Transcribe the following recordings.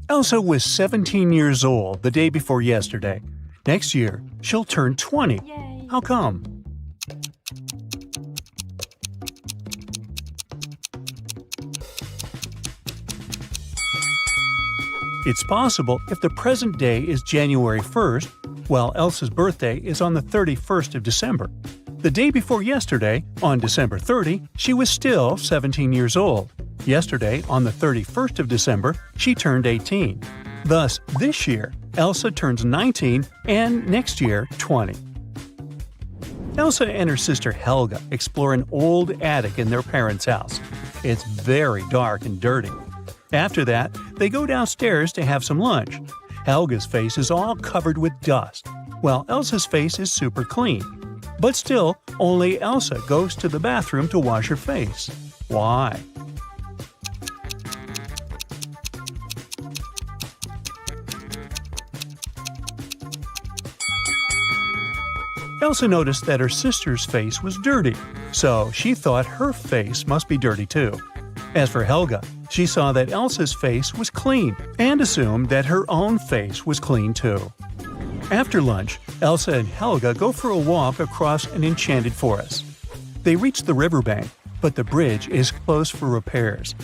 Elsa was 17 years old the day before yesterday. Next year, she'll turn 20. Yay. How come? It's possible if the present day is January 1st, while Elsa's birthday is on the 31st of December. The day before yesterday, on December 30, she was still 17 years old. Yesterday, on the 31st of December, she turned 18. Thus, this year, Elsa turns 19 and next year 20. Elsa and her sister Helga explore an old attic in their parents' house. It's very dark and dirty. After that, they go downstairs to have some lunch. Helga's face is all covered with dust, while Elsa's face is super clean. But still, only Elsa goes to the bathroom to wash her face. Why? Elsa noticed that her sister's face was dirty, so she thought her face must be dirty too. As for Helga, she saw that Elsa's face was clean and assumed that her own face was clean too. After lunch, Elsa and Helga go for a walk across an enchanted forest. They reach the riverbank, but the bridge is closed for repairs.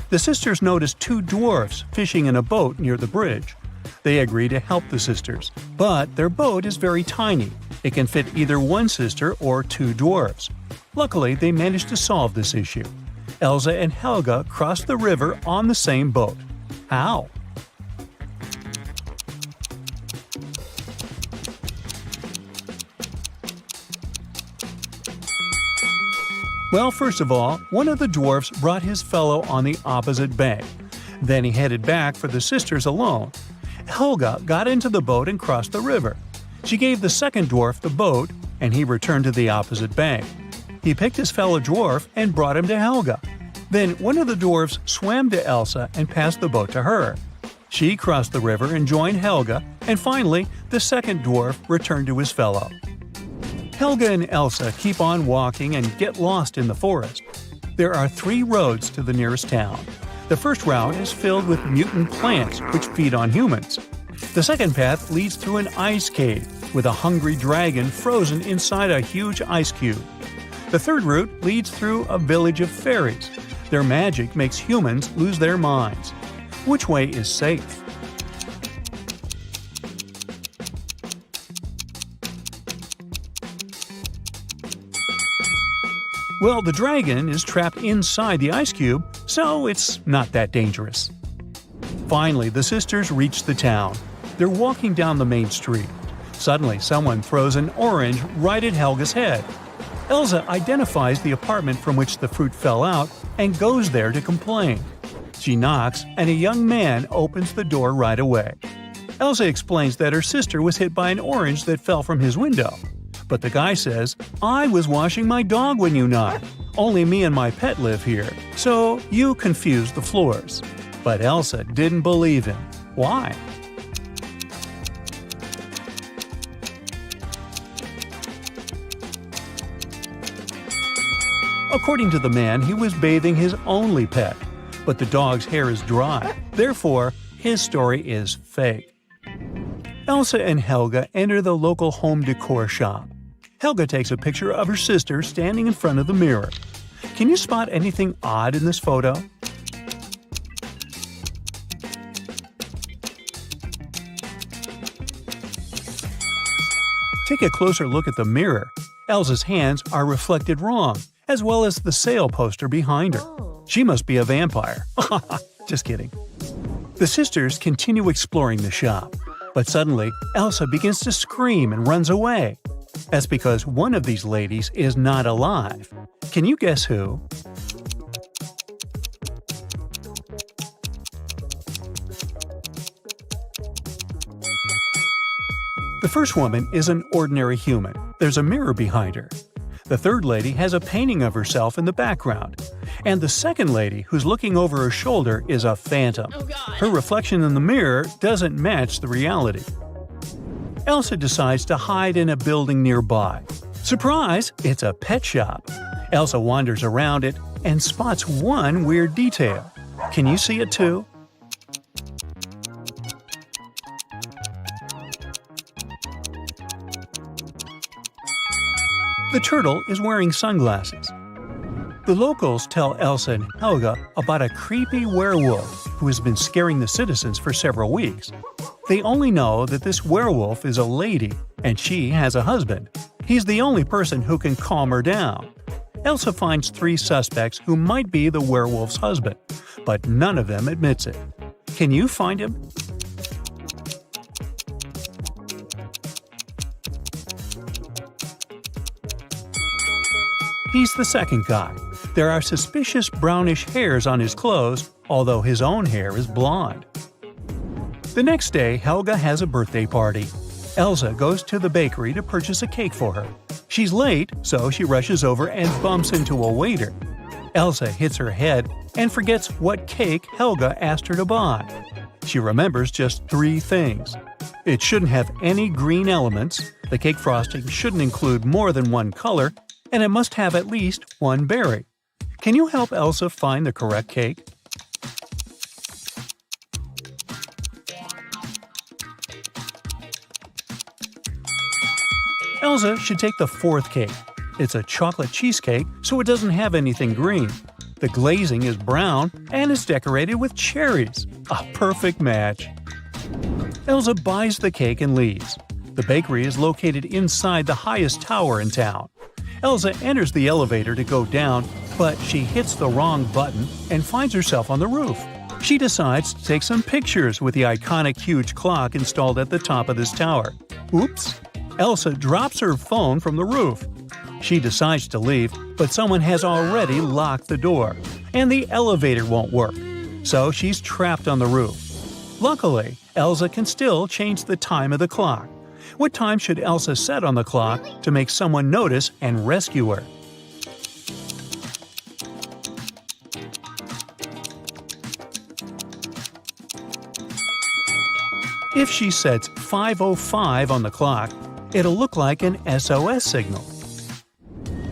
The sisters notice two dwarfs fishing in a boat near the bridge. They agree to help the sisters, but their boat is very tiny. It can fit either one sister or two dwarfs. Luckily, they manage to solve this issue. Elsa and Helga cross the river on the same boat. How? Well, first of all, one of the dwarfs brought his fellow on the opposite bank. Then he headed back for the sisters alone. Helga got into the boat and crossed the river. She gave the second dwarf the boat, and he returned to the opposite bank. He picked his fellow dwarf and brought him to Helga. Then one of the dwarfs swam to Elsa and passed the boat to her. She crossed the river and joined Helga, and finally, the second dwarf returned to his fellow. Helga and Elsa keep on walking and get lost in the forest. There are 3 roads to the nearest town. The first route is filled with mutant plants which feed on humans. The second path leads through an ice cave with a hungry dragon frozen inside a huge ice cube. The third route leads through a village of fairies. Their magic makes humans lose their minds. Which way is safe? Well, the dragon is trapped inside the ice cube, so it's not that dangerous. Finally, the sisters reach the town. They're walking down the main street. Suddenly, someone throws an orange right at Helga's head. Elsa identifies the apartment from which the fruit fell out and goes there to complain. She knocks, and a young man opens the door right away. Elsa explains that her sister was hit by an orange that fell from his window. But the guy says, "I was washing my dog when you knocked. Only me and my pet live here, so you confused the floors." But Elsa didn't believe him. Why? According to the man, he was bathing his only pet, but the dog's hair is dry. Therefore, his story is fake. Elsa and Helga enter the local home decor shop. Helga takes a picture of her sister standing in front of the mirror. Can you spot anything odd in this photo? Take a closer look at the mirror. Elsa's hands are reflected wrong, as well as the sale poster behind her. She must be a vampire. Just kidding. The sisters continue exploring the shop, but suddenly Elsa begins to scream and runs away. That's because one of these ladies is not alive. Can you guess who? The first woman is an ordinary human. There's a mirror behind her. The third lady has a painting of herself in the background. And the second lady, who's looking over her shoulder, is a phantom. Oh, God. Her reflection in the mirror doesn't match the reality. Elsa decides to hide in a building nearby. Surprise! It's a pet shop. Elsa wanders around it and spots one weird detail. Can you see it too? The turtle is wearing sunglasses. The locals tell Elsa and Helga about a creepy werewolf who has been scaring the citizens for several weeks. They only know that this werewolf is a lady and she has a husband. He's the only person who can calm her down. Elsa finds 3 suspects who might be the werewolf's husband, but none of them admits it. Can you find him? He's the second guy. There are suspicious brownish hairs on his clothes, although his own hair is blonde. The next day, Helga has a birthday party. Elsa goes to the bakery to purchase a cake for her. She's late, so she rushes over and bumps into a waiter. Elsa hits her head and forgets what cake Helga asked her to buy. She remembers just 3 things. It shouldn't have any green elements, the cake frosting shouldn't include more than 1 color, and it must have at least 1 berry. Can you help Elsa find the correct cake? Elsa should take the 4th cake. It's a chocolate cheesecake, so it doesn't have anything green. The glazing is brown and is decorated with cherries. A perfect match. Elsa buys the cake and leaves. The bakery is located inside the highest tower in town. Elsa enters the elevator to go down, but she hits the wrong button and finds herself on the roof. She decides to take some pictures with the iconic huge clock installed at the top of this tower. Oops! Elsa drops her phone from the roof. She decides to leave, but someone has already locked the door, and the elevator won't work, so she's trapped on the roof. Luckily, Elsa can still change the time of the clock. What time should Elsa set on the clock to make someone notice and rescue her? If she sets 5:05 on the clock, it'll look like an SOS signal.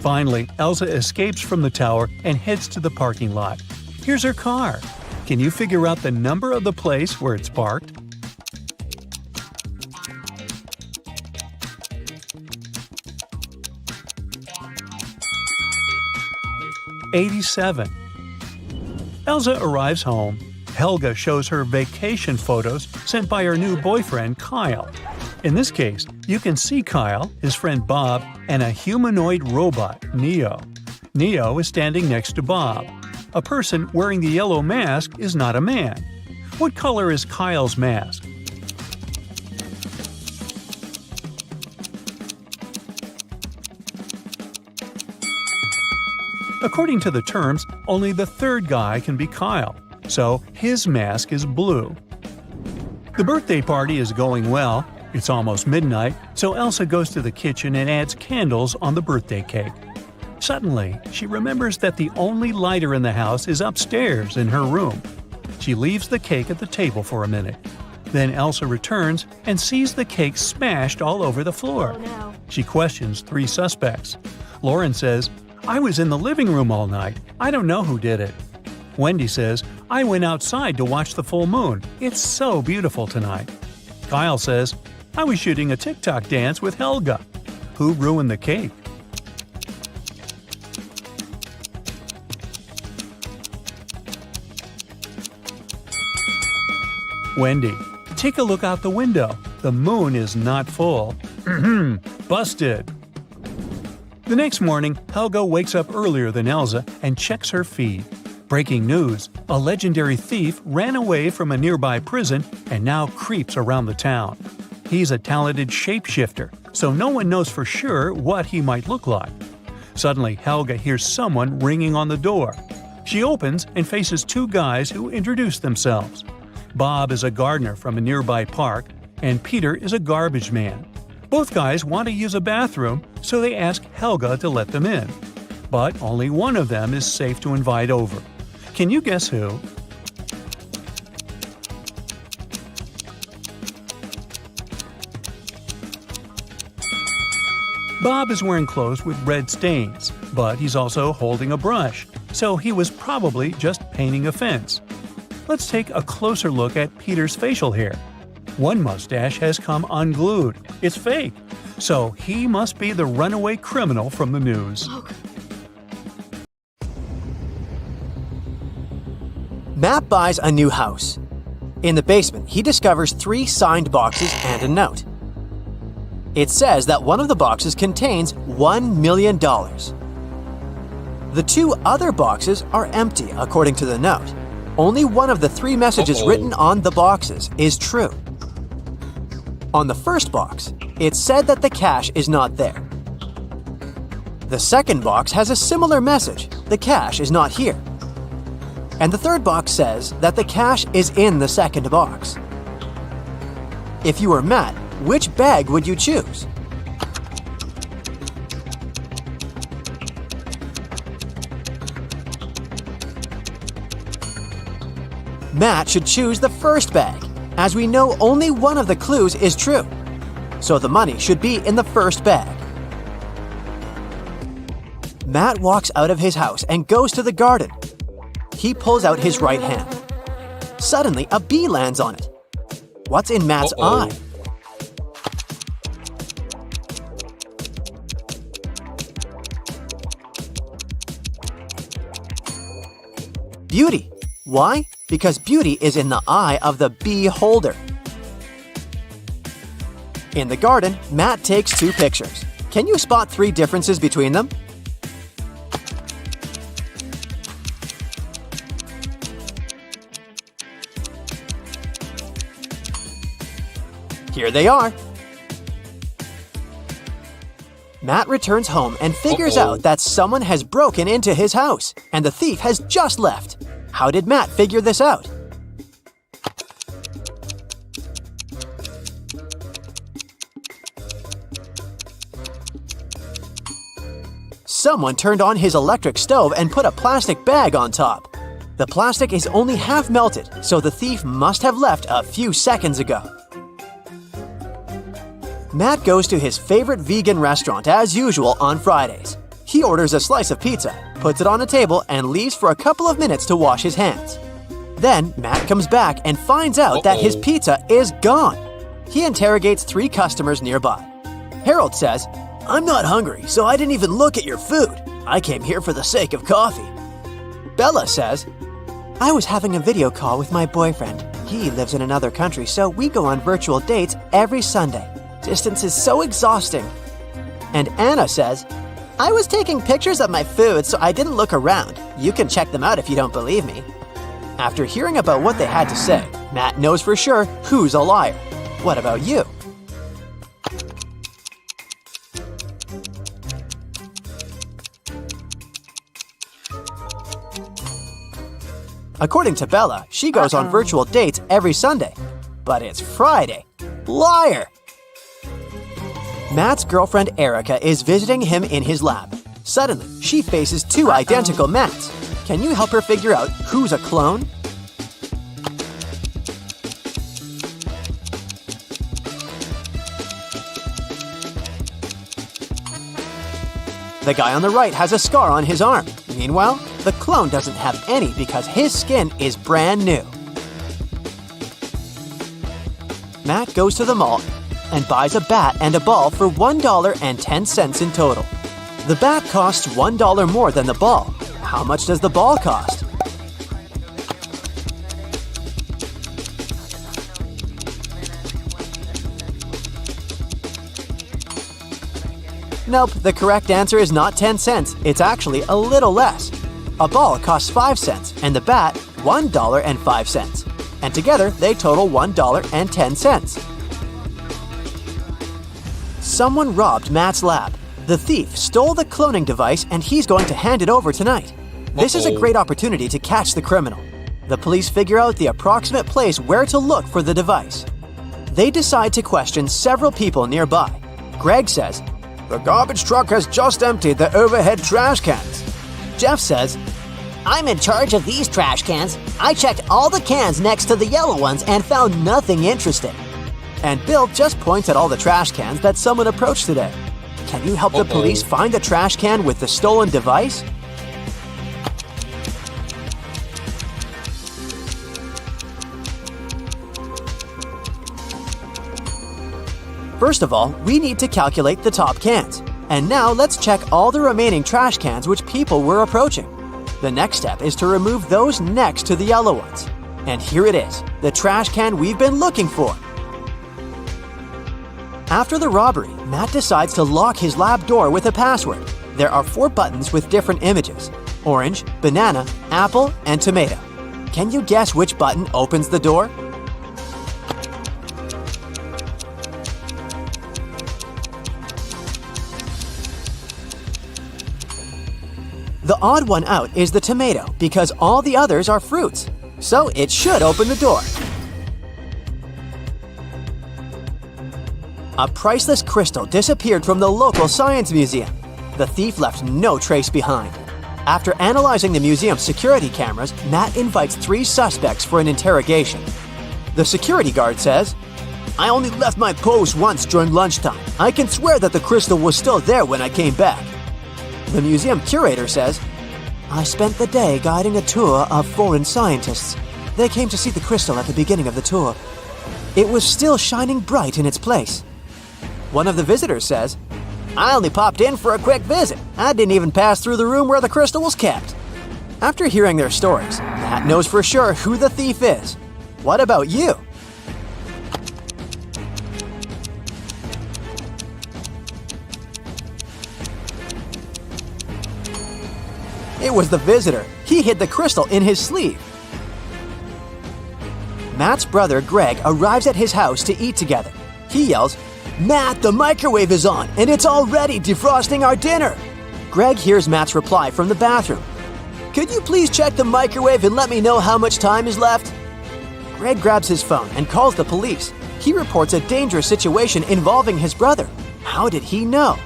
Finally, Elsa escapes from the tower and heads to the parking lot. Here's her car. Can you figure out the number of the place where it's parked? '87. Elsa arrives home. Helga shows her vacation photos sent by her new boyfriend, Kyle. In this case, you can see Kyle, his friend Bob, and a humanoid robot, Neo. Neo is standing next to Bob. A person wearing the yellow mask is not a man. What color is Kyle's mask? According to the terms, only the 3rd guy can be Kyle, so his mask is blue. The birthday party is going well. It's almost midnight, so Elsa goes to the kitchen and adds candles on the birthday cake. Suddenly, she remembers that the only lighter in the house is upstairs in her room. She leaves the cake at the table for a minute. Then Elsa returns and sees the cake smashed all over the floor. Oh, no. She questions 3 suspects. Lauren says, "I was in the living room all night. I don't know who did it." Wendy says, "I went outside to watch the full moon. It's so beautiful tonight." Kyle says, "I was shooting a TikTok dance with Helga." Who ruined the cake? Wendy. Take a look out the window. The moon is not full. Busted. The next morning, Helga wakes up earlier than Elsa and checks her feed. Breaking news: a legendary thief ran away from a nearby prison and now creeps around the town. He's a talented shapeshifter, so no one knows for sure what he might look like. Suddenly, Helga hears someone ringing on the door. She opens and faces 2 guys who introduce themselves. Bob is a gardener from a nearby park, and Peter is a garbage man. Both guys want to use a bathroom, so they ask Helga to let them in. But only one of them is safe to invite over. Can you guess who? Bob is wearing clothes with red stains, but he's also holding a brush, so he was probably just painting a fence. Let's take a closer look at Peter's facial hair. One mustache has come unglued. It's fake. So he must be the runaway criminal from the news. Matt buys a new house. In the basement, he discovers 3 signed boxes and a note. It says that one of the boxes contains $1 million. The 2 other boxes are empty, according to the note. Only one of the 3 messages written on the boxes is true. On the first box, it said that the cash is not there. The second box has a similar message: the cash is not here. And the third box says that the cash is in the second box. If you were Matt, which bag would you choose? Matt should choose the first bag, as we know only one of the clues is true. So the money should be in the first bag. Matt walks out of his house and goes to the garden. He pulls out his right hand. Suddenly, a bee lands on it. What's in Matt's eye? Beauty. Why? Because beauty is in the eye of the bee holder. In the garden, Matt takes 2 pictures. Can you spot 3 differences between them? Here they are. Matt returns home and figures out that someone has broken into his house, and the thief has just left. How did Matt figure this out? Someone turned on his electric stove and put a plastic bag on top. The plastic is only half melted, so the thief must have left a few seconds ago. Matt goes to his favorite vegan restaurant as usual on Fridays. He orders a slice of pizza, puts it on a table, and leaves for a couple of minutes to wash his hands. Then Matt comes back and finds out that his pizza is gone. He interrogates 3 customers nearby. Harold says, "I'm not hungry, so I didn't even look at your food. I came here for the sake of coffee." Bella says, "I was having a video call with my boyfriend. He lives in another country, so we go on virtual dates every Sunday. Distance is so exhausting." And Anna says, "I was taking pictures of my food, so I didn't look around. You can check them out if you don't believe me." After hearing about what they had to say, Matt knows for sure who's a liar. What about you? According to Bella, she goes on virtual dates every Sunday. But it's Friday. Liar! Matt's girlfriend Erica is visiting him in his lab. Suddenly, she faces 2 identical Matts. Can you help her figure out who's a clone? The guy on the right has a scar on his arm. Meanwhile, the clone doesn't have any because his skin is brand new. Matt goes to the mall and buys a bat and a ball for $1.10 in total. The bat costs $1 more than the ball. How much does the ball cost? Nope, the correct answer is not 10 cents. It's actually a little less. A ball costs 5 cents and the bat $1.05. And together they total $1.10. Someone robbed Matt's lab. The thief stole the cloning device and he's going to hand it over tonight. This is a great opportunity to catch the criminal. The police figure out the approximate place where to look for the device. They decide to question several people nearby. Greg says, "The garbage truck has just emptied the overhead trash cans." Jeff says, "I'm in charge of these trash cans. I checked all the cans next to the yellow ones and found nothing interesting." And Bill just points at all the trash cans that someone approached today. Can you help the police find the trash can with the stolen device? First of all, we need to calculate the top cans. And now let's check all the remaining trash cans which people were approaching. The next step is to remove those next to the yellow ones. And here it is, the trash can we've been looking for. After the robbery, Matt decides to lock his lab door with a password. There are 4 buttons with different images: orange, banana, apple, and tomato. Can you guess which button opens the door? The odd one out is the tomato because all the others are fruits, so it should open the door. A priceless crystal disappeared from the local science museum. The thief left no trace behind. After analyzing the museum's security cameras, Matt invites 3 suspects for an interrogation. The security guard says, "I only left my post once during lunchtime. I can swear that the crystal was still there when I came back." The museum curator says, "I spent the day guiding a tour of foreign scientists. They came to see the crystal at the beginning of the tour. It was still shining bright in its place." One of the visitors says, "I only popped in for a quick visit. I didn't even pass through the room where the crystal was kept." After hearing their stories, Matt knows for sure who the thief is. What about you? It was the visitor. He hid the crystal in his sleeve. Matt's brother Greg arrives at his house to eat together. He yells, "Matt, the microwave is on, and it's already defrosting our dinner!" Greg hears Matt's reply from the bathroom. "Could you please check the microwave and let me know how much time is left?" Greg grabs his phone and calls the police. He reports a dangerous situation involving his brother. How did he know?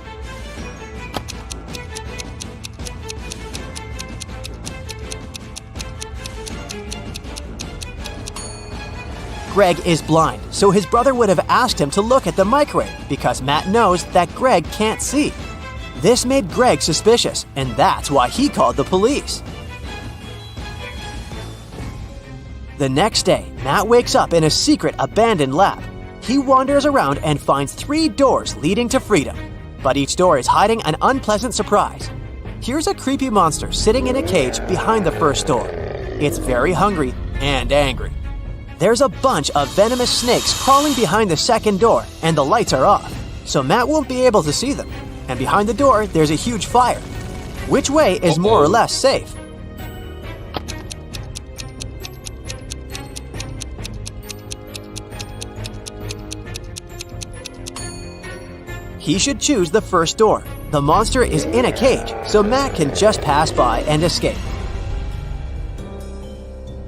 Greg is blind, so his brother would have asked him to look at the microwave because Matt knows that Greg can't see. This made Greg suspicious, and that's why he called the police. The next day, Matt wakes up in a secret abandoned lab. He wanders around and finds 3 doors leading to freedom, but each door is hiding an unpleasant surprise. Here's a creepy monster sitting in a cage behind the first door. It's very hungry and angry. There's a bunch of venomous snakes crawling behind the second door, and the lights are off, so Matt won't be able to see them. And behind the door, there's a huge fire. Which way is more or less safe? He should choose the first door. The monster is in a cage, so Matt can just pass by and escape.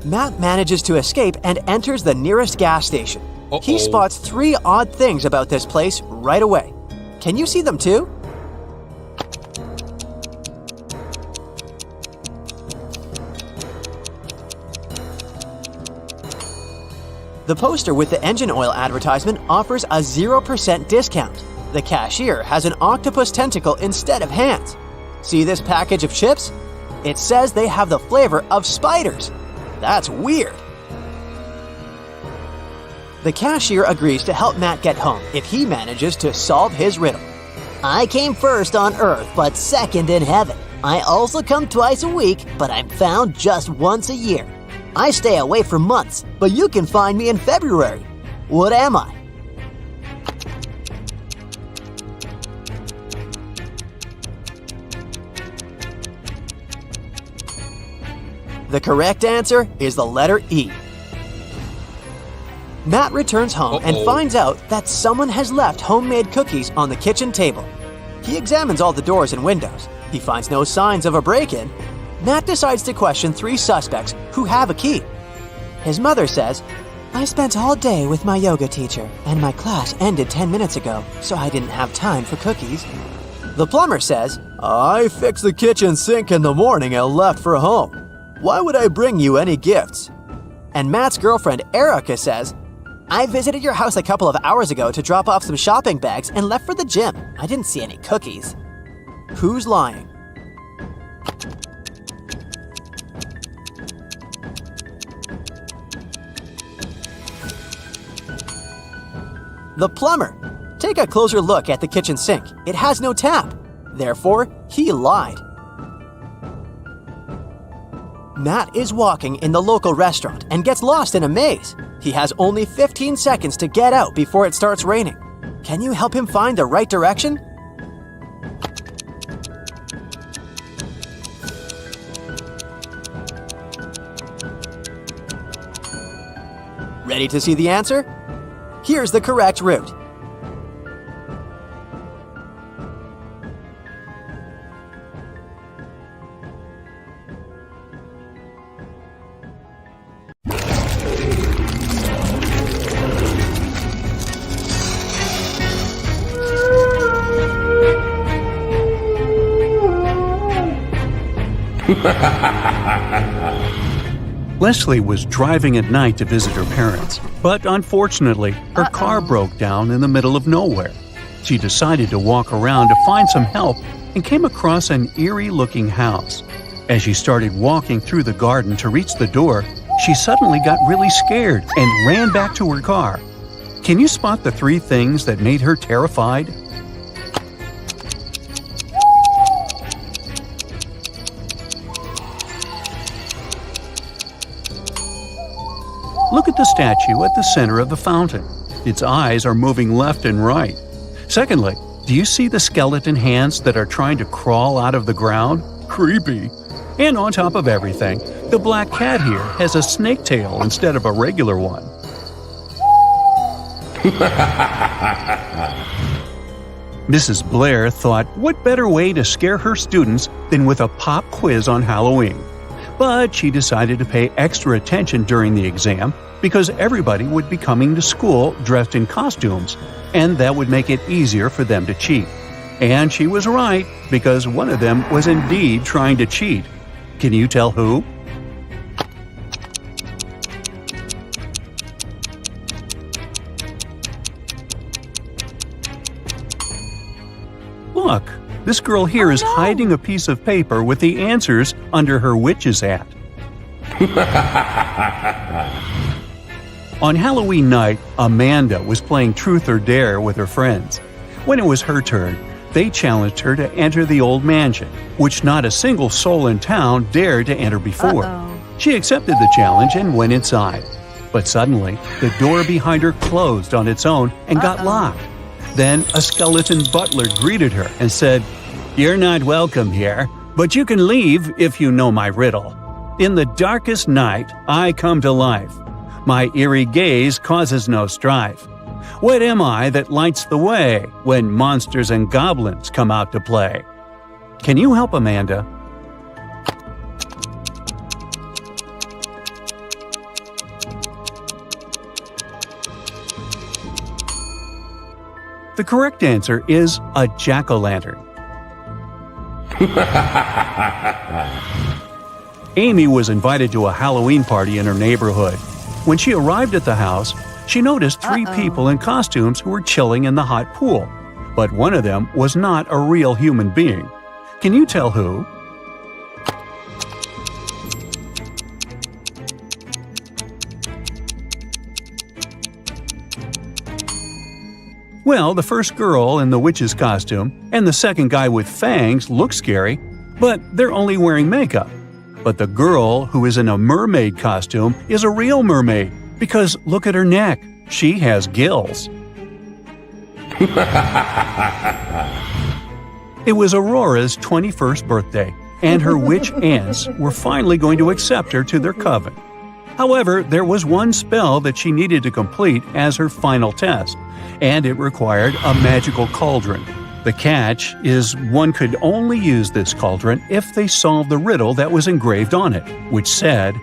Matt manages to escape and enters the nearest gas station. He spots 3 odd things about this place right away. Can you see them too? The poster with the engine oil advertisement offers a 0% discount. The cashier has an octopus tentacle instead of hands. See this package of chips? It says they have the flavor of spiders. That's weird. The cashier agrees to help Matt get home if he manages to solve his riddle. "I came first on Earth, but second in heaven. I also come twice a week, but I'm found just once a year. I stay away for months, but you can find me in February. What am I?" The correct answer is the letter E. Matt returns home and finds out that someone has left homemade cookies on the kitchen table. He examines all the doors and windows. He finds no signs of a break-in. Matt decides to question 3 suspects who have a key. His mother says, "I spent all day with my yoga teacher, and my class ended 10 minutes ago, so I didn't have time for cookies." The plumber says, "I fixed the kitchen sink in the morning and left for home. Why would I bring you any gifts?" And Matt's girlfriend Erica says, "I visited your house a couple of hours ago to drop off some shopping bags and left for the gym. I didn't see any cookies." Who's lying? The plumber. Take a closer look at the kitchen sink. It has no tap. Therefore, he lied. Matt is walking in the local restaurant and gets lost in a maze. He has only 15 seconds to get out before it starts raining. Can you help him find the right direction? Ready to see the answer? Here's the correct route. Leslie was driving at night to visit her parents, but unfortunately, her car broke down in the middle of nowhere. She decided to walk around to find some help and came across an eerie-looking house. As she started walking through the garden to reach the door, she suddenly got really scared and ran back to her car. Can you spot the 3 things that made her terrified? Look at the statue at the center of the fountain. Its eyes are moving left and right. Secondly, do you see the skeleton hands that are trying to crawl out of the ground? Creepy. And on top of everything, the black cat here has a snake tail instead of a regular one. Mrs. Blair thought, what better way to scare her students than with a pop quiz on Halloween? But she decided to pay extra attention during the exam because everybody would be coming to school dressed in costumes, and that would make it easier for them to cheat. And she was right, because one of them was indeed trying to cheat. Can you tell who? Look, this girl here is hiding a piece of paper with the answers under her witch's hat. On Halloween night, Amanda was playing Truth or Dare with her friends. When it was her turn, they challenged her to enter the old mansion, which not a single soul in town dared to enter before. She accepted the challenge and went inside. But suddenly, the door behind her closed on its own and got locked. Then a skeleton butler greeted her and said, "You're not welcome here, but you can leave if you know my riddle. In the darkest night, I come to life. My eerie gaze causes no strife. What am I that lights the way when monsters and goblins come out to play?" Can you help Amanda? The correct answer is a jack-o'-lantern. Amy was invited to a Halloween party in her neighborhood. When she arrived at the house, she noticed 3 people in costumes who were chilling in the hot pool. But one of them was not a real human being. Can you tell who? Well, the first girl in the witch's costume and the second guy with fangs look scary, but they're only wearing makeup. But the girl who is in a mermaid costume is a real mermaid, because look at her neck. She has gills. It was Aurora's 21st birthday, and her witch aunts were finally going to accept her to their coven. However, there was one spell that she needed to complete as her final test, and it required a magical cauldron. The catch is one could only use this cauldron if they solved the riddle that was engraved on it, which said,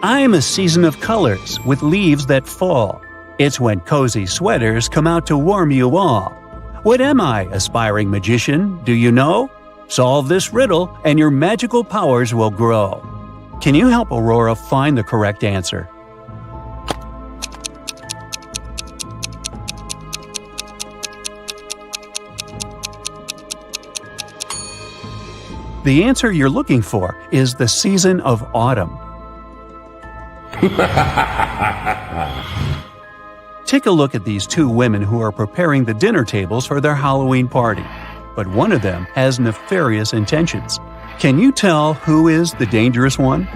"I am a season of colors with leaves that fall. It's when cozy sweaters come out to warm you all. What am I, aspiring magician, do you know? Solve this riddle and your magical powers will grow." Can you help Aurora find the correct answer? The answer you're looking for is the season of autumn. Take a look at these two women who are preparing the dinner tables for their Halloween party. But one of them has nefarious intentions. Can you tell who is the dangerous one?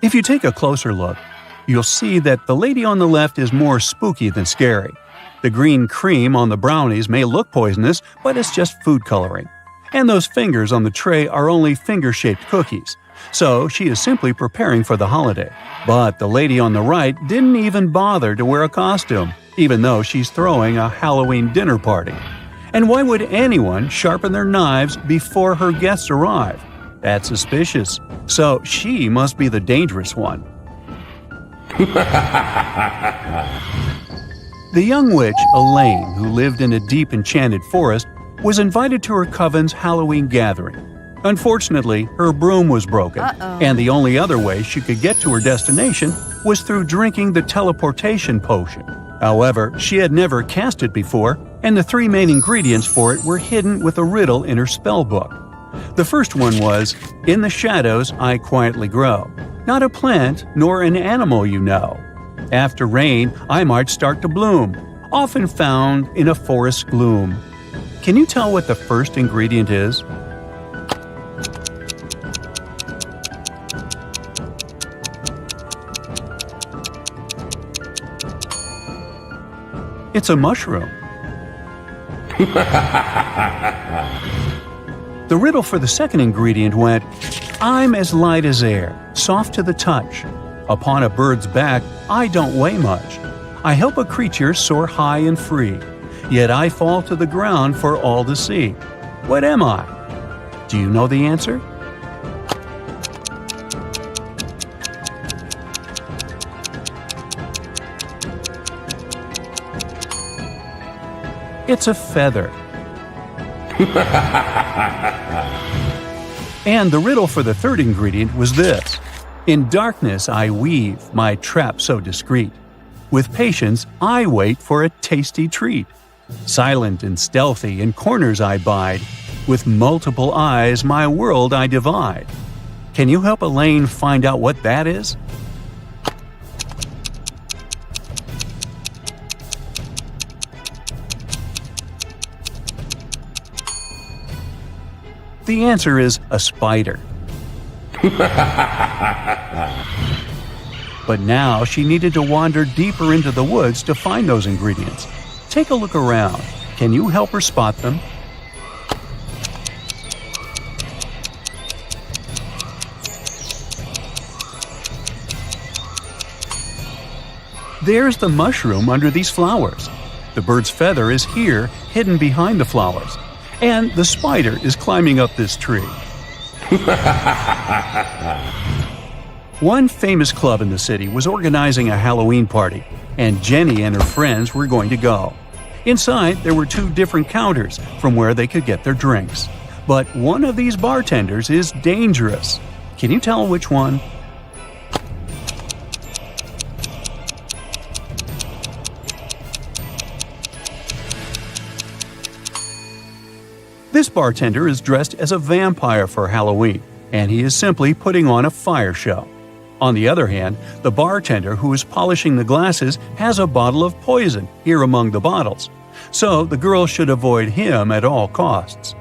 If you take a closer look, you'll see that the lady on the left is more spooky than scary. The green cream on the brownies may look poisonous, but it's just food coloring. And those fingers on the tray are only finger-shaped cookies. So she is simply preparing for the holiday. But the lady on the right didn't even bother to wear a costume, even though she's throwing a Halloween dinner party. And why would anyone sharpen their knives before her guests arrive? That's suspicious. So she must be the dangerous one. The young witch, Elaine, who lived in a deep enchanted forest, was invited to her coven's Halloween gathering. Unfortunately, her broom was broken, and the only other way she could get to her destination was through drinking the teleportation potion. However, she had never cast it before, and the three main ingredients for it were hidden with a riddle in her spell book. The first one was, "In the shadows I quietly grow, not a plant nor an animal you know. After rain I might start to bloom, often found in a forest gloom." Can you tell what the first ingredient is? It's a mushroom. The riddle for the second ingredient went, "I'm as light as air, soft to the touch. Upon a bird's back, I don't weigh much. I help a creature soar high and free, yet I fall to the ground for all to see. What am I?" Do you know the answer? It's a feather. And the riddle for the third ingredient was this: "In darkness I weave my trap so discreet. With patience I wait for a tasty treat. Silent and stealthy in corners I bide. With multiple eyes my world I divide." Can you help Elaine find out what that is? The answer is a spider. But now she needed to wander deeper into the woods to find those ingredients. Take a look around. Can you help her spot them? There's the mushroom under these flowers. The bird's feather is here, hidden behind the flowers. And the spider is climbing up this tree. One famous club in the city was organizing a Halloween party, and Jenny and her friends were going to go. Inside, there were two different counters from where they could get their drinks. But one of these bartenders is dangerous. Can you tell which one? This bartender is dressed as a vampire for Halloween, and he is simply putting on a fire show. On the other hand, the bartender who is polishing the glasses has a bottle of poison here among the bottles, so the girl should avoid him at all costs.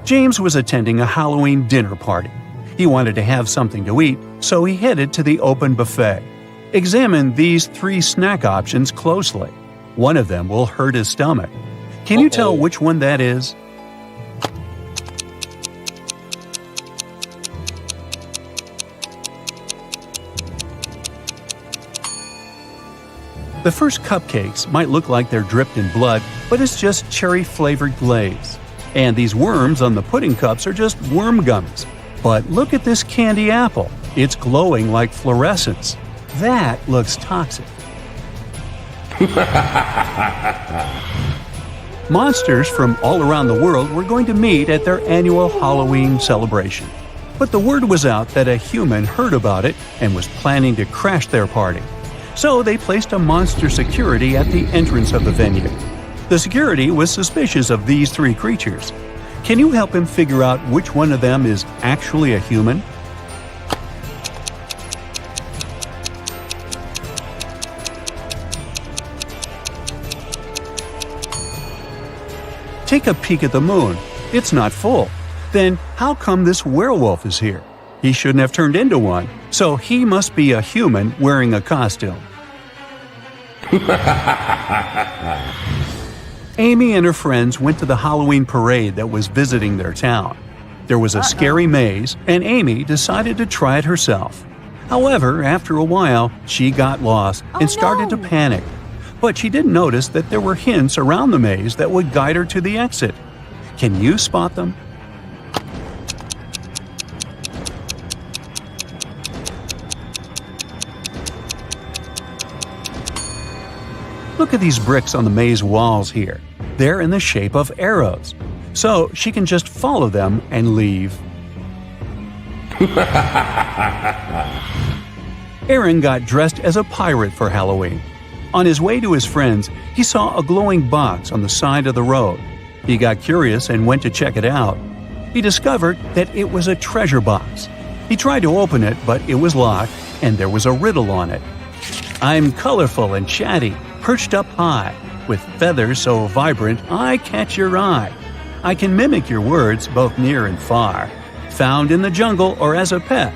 James was attending a Halloween dinner party. He wanted to have something to eat, so he headed to the open buffet. Examine these three snack options closely. One of them will hurt his stomach. Can you tell which one that is? The first cupcakes might look like they're dripped in blood, but it's just cherry-flavored glaze. And these worms on the pudding cups are just worm gummies. But look at this candy apple. It's glowing like fluorescence. That looks toxic. Monsters from all around the world were going to meet at their annual Halloween celebration. But the word was out that a human heard about it and was planning to crash their party. So they placed a monster security at the entrance of the venue. The security was suspicious of these three creatures. Can you help him figure out which one of them is actually a human? Take a peek at the moon. It's not full. Then how come this werewolf is here? He shouldn't have turned into one, so he must be a human wearing a costume. Amy and her friends went to the Halloween parade that was visiting their town. There was a scary maze, and Amy decided to try it herself. However, after a while, she got lost and started to panic. But she didn't notice that there were hints around the maze that would guide her to the exit. Can you spot them? Look at these bricks on the maze walls here. They're in the shape of arrows. So she can just follow them and leave. Aaron got dressed as a pirate for Halloween. On his way to his friends, he saw a glowing box on the side of the road. He got curious and went to check it out. He discovered that it was a treasure box. He tried to open it, but it was locked, and there was a riddle on it. I'm colorful and chatty, perched up high, with feathers so vibrant I catch your eye. I can mimic your words both near and far, found in the jungle or as a pet.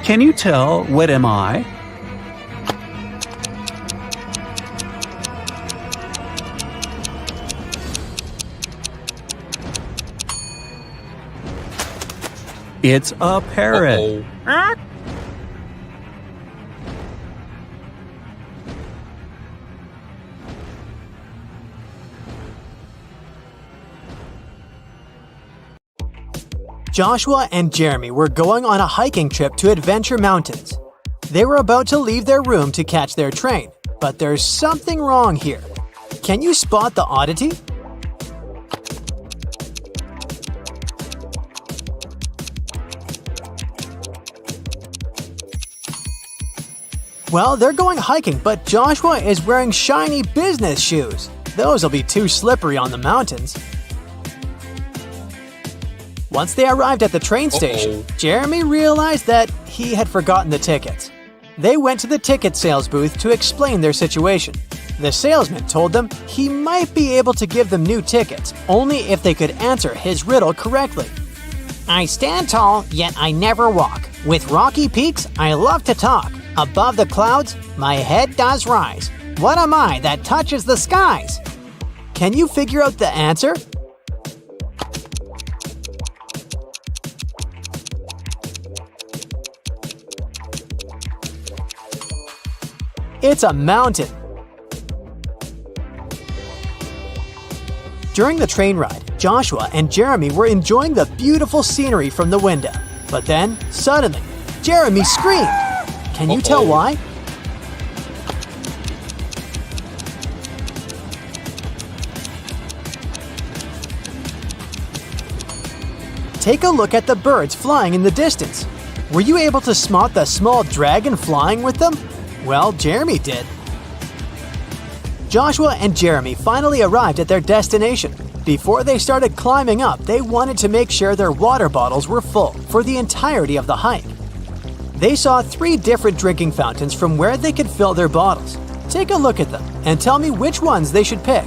Can you tell what am I? It's a parrot. Joshua and Jeremy were going on a hiking trip to Adventure Mountains. They were about to leave their room to catch their train, but there's something wrong here. Can you spot the oddity? Well, they're going hiking, but Joshua is wearing shiny business shoes. Those will be too slippery on the mountains. Once they arrived at the train station, Jeremy realized that he had forgotten the tickets. They went to the ticket sales booth to explain their situation. The salesman told them he might be able to give them new tickets, only if they could answer his riddle correctly. I stand tall, yet I never walk. With rocky peaks, I love to talk. Above the clouds, my head does rise. What am I that touches the skies? Can you figure out the answer? It's a mountain. During the train ride, Joshua and Jeremy were enjoying the beautiful scenery from the window. But then, suddenly, Jeremy screamed. Can you tell why? Take a look at the birds flying in the distance. Were you able to spot the small dragon flying with them? Well, Jeremy did. Joshua and Jeremy finally arrived at their destination. Before they started climbing up, they wanted to make sure their water bottles were full for the entirety of the hike. They saw 3 different drinking fountains from where they could fill their bottles. Take a look at them and tell me which ones they should pick.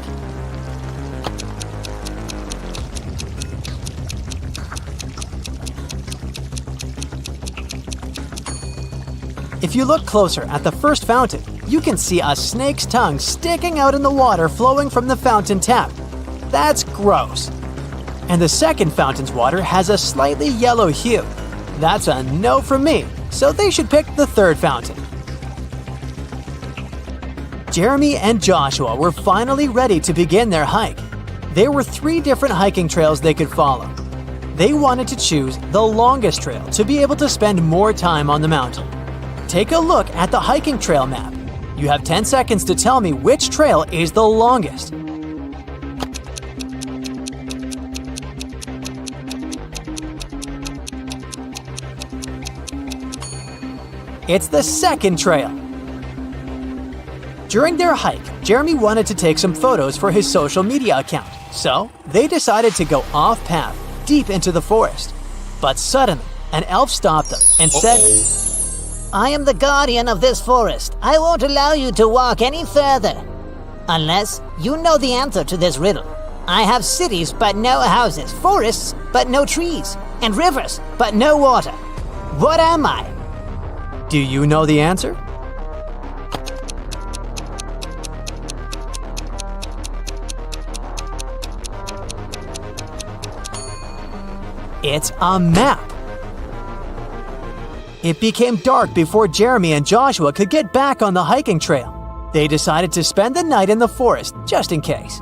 If you look closer at the first fountain, you can see a snake's tongue sticking out in the water flowing from the fountain tap. That's gross. And the second fountain's water has a slightly yellow hue. That's a no from me, so they should pick the third fountain. Jeremy and Joshua were finally ready to begin their hike. There were 3 different hiking trails they could follow. They wanted to choose the longest trail to be able to spend more time on the mountain. Take a look at the hiking trail map. You have 10 seconds to tell me which trail is the longest. It's the second trail. During their hike, Jeremy wanted to take some photos for his social media account, so they decided to go off-path, deep into the forest. But suddenly, an elf stopped them and said, I am the guardian of this forest. I won't allow you to walk any further. Unless you know the answer to this riddle. I have cities but no houses, forests but no trees, and rivers but no water. What am I? Do you know the answer? It's a map. It became dark before Jeremy and Joshua could get back on the hiking trail. They decided to spend the night in the forest just in case.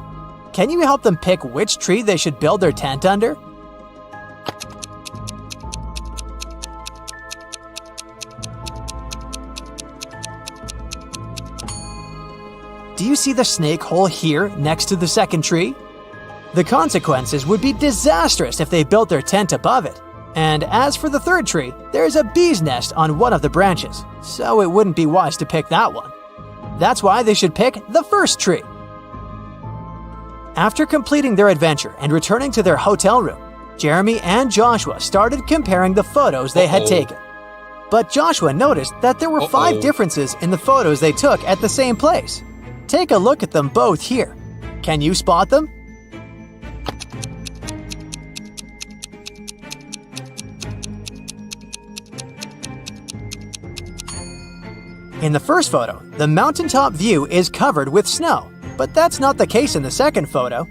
Can you help them pick which tree they should build their tent under? Do you see the snake hole here next to the second tree? The consequences would be disastrous if they built their tent above it. And as for the third tree, there's a bee's nest on one of the branches, so it wouldn't be wise to pick that one. That's why they should pick the first tree. After completing their adventure and returning to their hotel room, Jeremy and Joshua started comparing the photos they had taken. But Joshua noticed that there were 5 differences in the photos they took at the same place. Take a look at them both here. Can you spot them? In the first photo, the mountaintop view is covered with snow, but that's not the case in the second photo.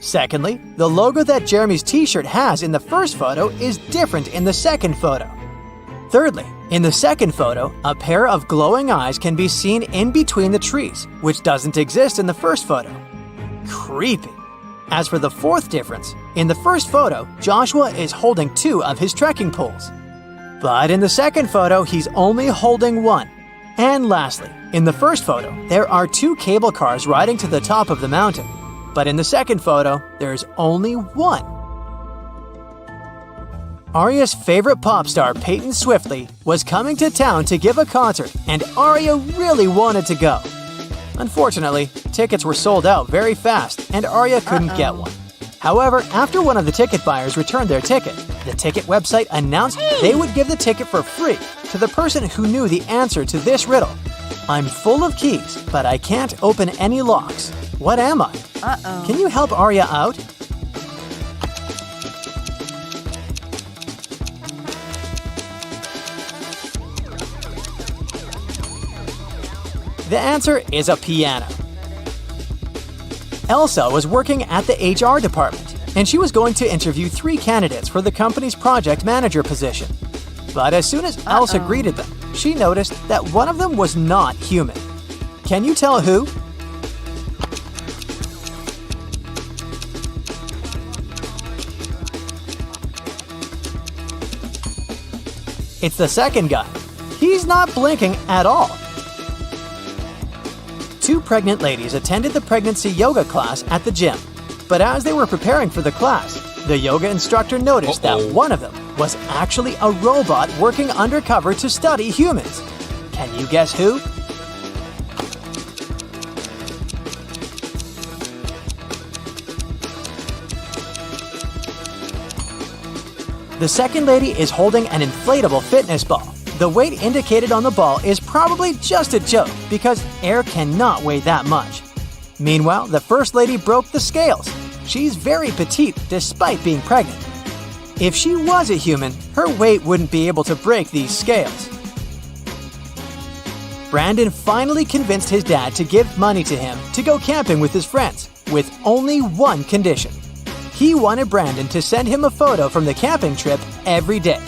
Secondly, the logo that Jeremy's t-shirt has in the first photo is different in the second photo. Thirdly, in the second photo, a pair of glowing eyes can be seen in between the trees, which doesn't exist in the first photo. Creepy. As for the fourth difference, in the first photo, Joshua is holding 2 of his trekking poles. But in the second photo, he's only holding 1. And lastly, in the first photo, there are 2 cable cars riding to the top of the mountain. But in the second photo, there's only 1. Arya's favorite pop star, Peyton Swiftly, was coming to town to give a concert, and Arya really wanted to go. Unfortunately, tickets were sold out very fast, and Arya couldn't get one. However, after one of the ticket buyers returned their ticket, the ticket website announced they would give the ticket for free to the person who knew the answer to this riddle. I'm full of keys, but I can't open any locks. What am I? Can you help Arya out? The answer is a piano. Elsa was working at the HR department, and she was going to interview 3 candidates for the company's project manager position. But as soon as Elsa greeted them, she noticed that one of them was not human. Can you tell who? It's the second guy. He's not blinking at all. 2 pregnant ladies attended the pregnancy yoga class at the gym. But as they were preparing for the class, the yoga instructor noticed that one of them was actually a robot working undercover to study humans. Can you guess who? The second lady is holding an inflatable fitness ball. The weight indicated on the ball is probably just a joke because air cannot weigh that much. Meanwhile, the first lady broke the scales. She's very petite despite being pregnant. If she was a human, her weight wouldn't be able to break these scales. Brandon finally convinced his dad to give money to him to go camping with his friends, with only one condition. He wanted Brandon to send him a photo from the camping trip every day.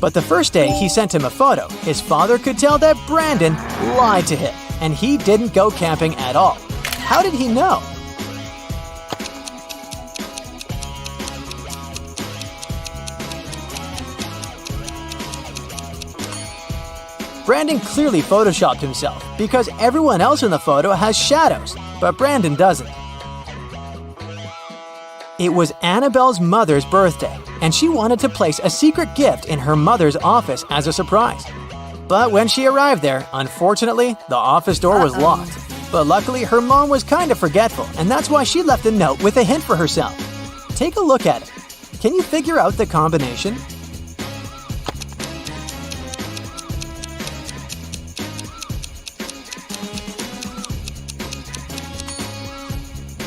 But the first day he sent him a photo, his father could tell that Brandon lied to him, and he didn't go camping at all. How did he know? Brandon clearly photoshopped himself because everyone else in the photo has shadows, but Brandon doesn't. It was Annabelle's mother's birthday, and she wanted to place a secret gift in her mother's office as a surprise. But when she arrived there, unfortunately, the office door was locked. But luckily, her mom was kind of forgetful, and that's why she left a note with a hint for herself. Take a look at it. Can you figure out the combination?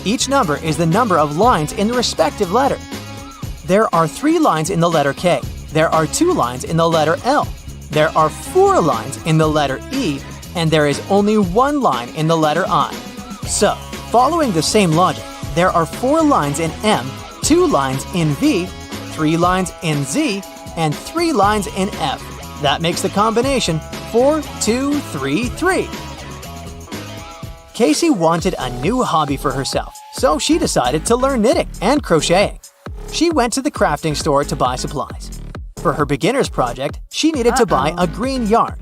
Each number is the number of lines in the respective letter. There are 3 lines in the letter K. There are 2 lines in the letter L. There are 4 lines in the letter E, and there is only 1 line in the letter I. So, following the same logic, there are 4 lines in M, 2 lines in V, 3 lines in Z, and 3 lines in F. That makes the combination 4, 2, 3, 3. Casey wanted a new hobby for herself, so she decided to learn knitting and crocheting. She went to the crafting store to buy supplies. For her beginner's project, she needed to buy a green yarn,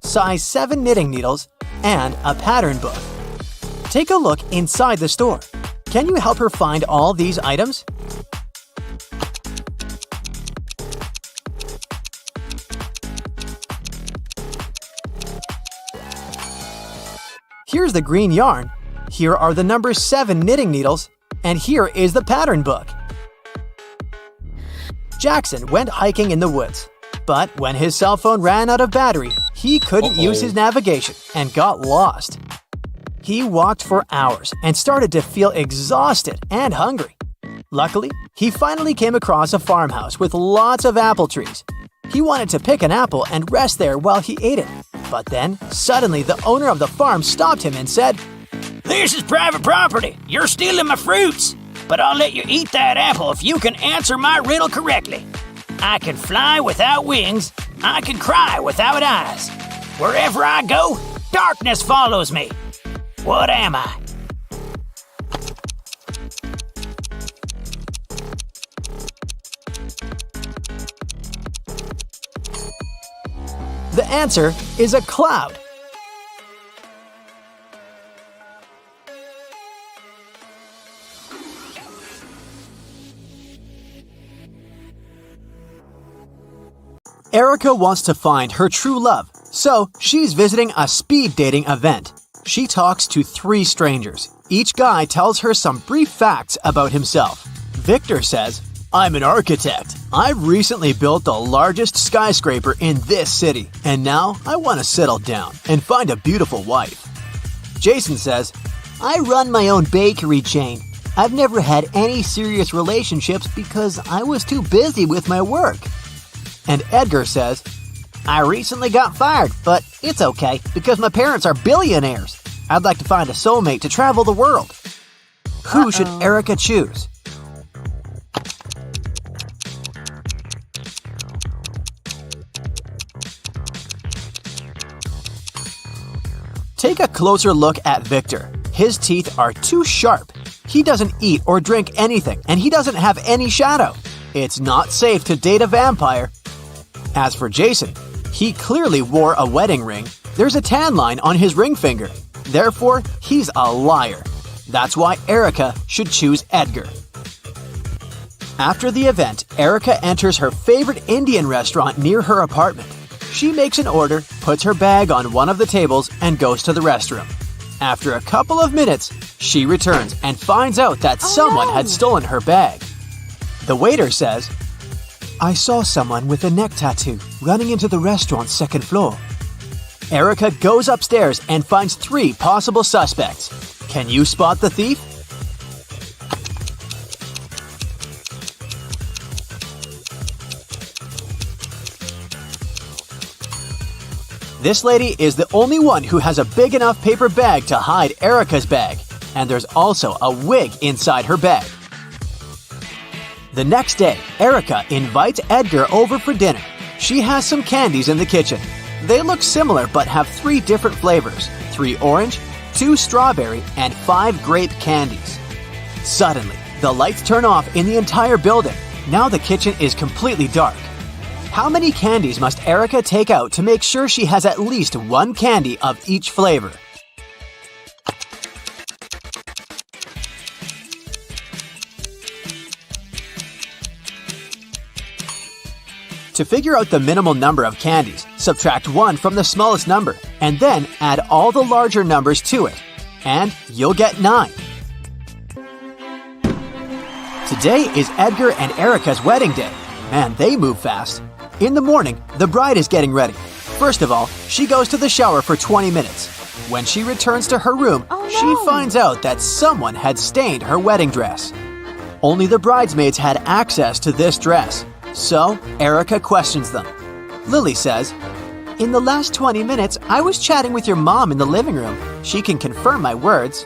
size 7 knitting needles, and a pattern book. Take a look inside the store. Can you help her find all these items? Here's the green yarn, here are the number 7 knitting needles, and here is the pattern book. Jackson went hiking in the woods, but when his cell phone ran out of battery, he couldn't use his navigation and got lost. He walked for hours and started to feel exhausted and hungry. Luckily, he finally came across a farmhouse with lots of apple trees. He wanted to pick an apple and rest there while he ate it. But then, suddenly the owner of the farm stopped him and said, "This is private property. You're stealing my fruits. But I'll let you eat that apple if you can answer my riddle correctly. I can fly without wings. I can cry without eyes. Wherever I go, darkness follows me. What am I?" The answer is a cloud. Erica wants to find her true love, so she's visiting a speed dating event. She talks to 3 strangers. Each guy tells her some brief facts about himself. Victor says, "I'm an architect. I've recently built the largest skyscraper in this city, and now I want to settle down and find a beautiful wife." Jason says, I run my own bakery chain. I've never had any serious relationships because I was too busy with my work. and Edgar says, I recently got fired, but it's okay because my parents are billionaires. I'd like to find a soulmate to travel the world. Who should Erica choose? Take a closer look at Victor. His teeth are too sharp. He doesn't eat or drink anything, and he doesn't have any shadow. It's not safe to date a vampire. As for Jason, he clearly wore a wedding ring. There's a tan line on his ring finger. Therefore, he's a liar. That's why Erica should choose Edgar. After the event, Erica enters her favorite Indian restaurant near her apartment. She makes an order, puts her bag on one of the tables, and goes to the restroom. After a couple of minutes, she returns and finds out that someone had stolen her bag. The waiter says, I saw someone with a neck tattoo running into the restaurant's second floor. Erica goes upstairs and finds 3 possible suspects. Can you spot the thief? This lady is the only one who has a big enough paper bag to hide Erica's bag, and there's also a wig inside her bag. The next day, Erica invites Edgar over for dinner. She has some candies in the kitchen. They look similar but have 3 different flavors, 3 orange, 2 strawberry, and 5 grape candies. Suddenly, the lights turn off in the entire building. Now the kitchen is completely dark. How many candies must Erica take out to make sure she has at least 1 candy of each flavor? To figure out the minimal number of candies, subtract 1 from the smallest number, and then add all the larger numbers to it. and you'll get 9. Today is Edgar and Erica's wedding day. Man, they move fast. In the morning, the bride is getting ready. First of all, she goes to the shower for 20 minutes. When she returns to her room, she finds out that someone had stained her wedding dress. Only the bridesmaids had access to this dress, so Erica questions them. Lily says, "In the last 20 minutes, I was chatting with your mom in the living room. She can confirm my words."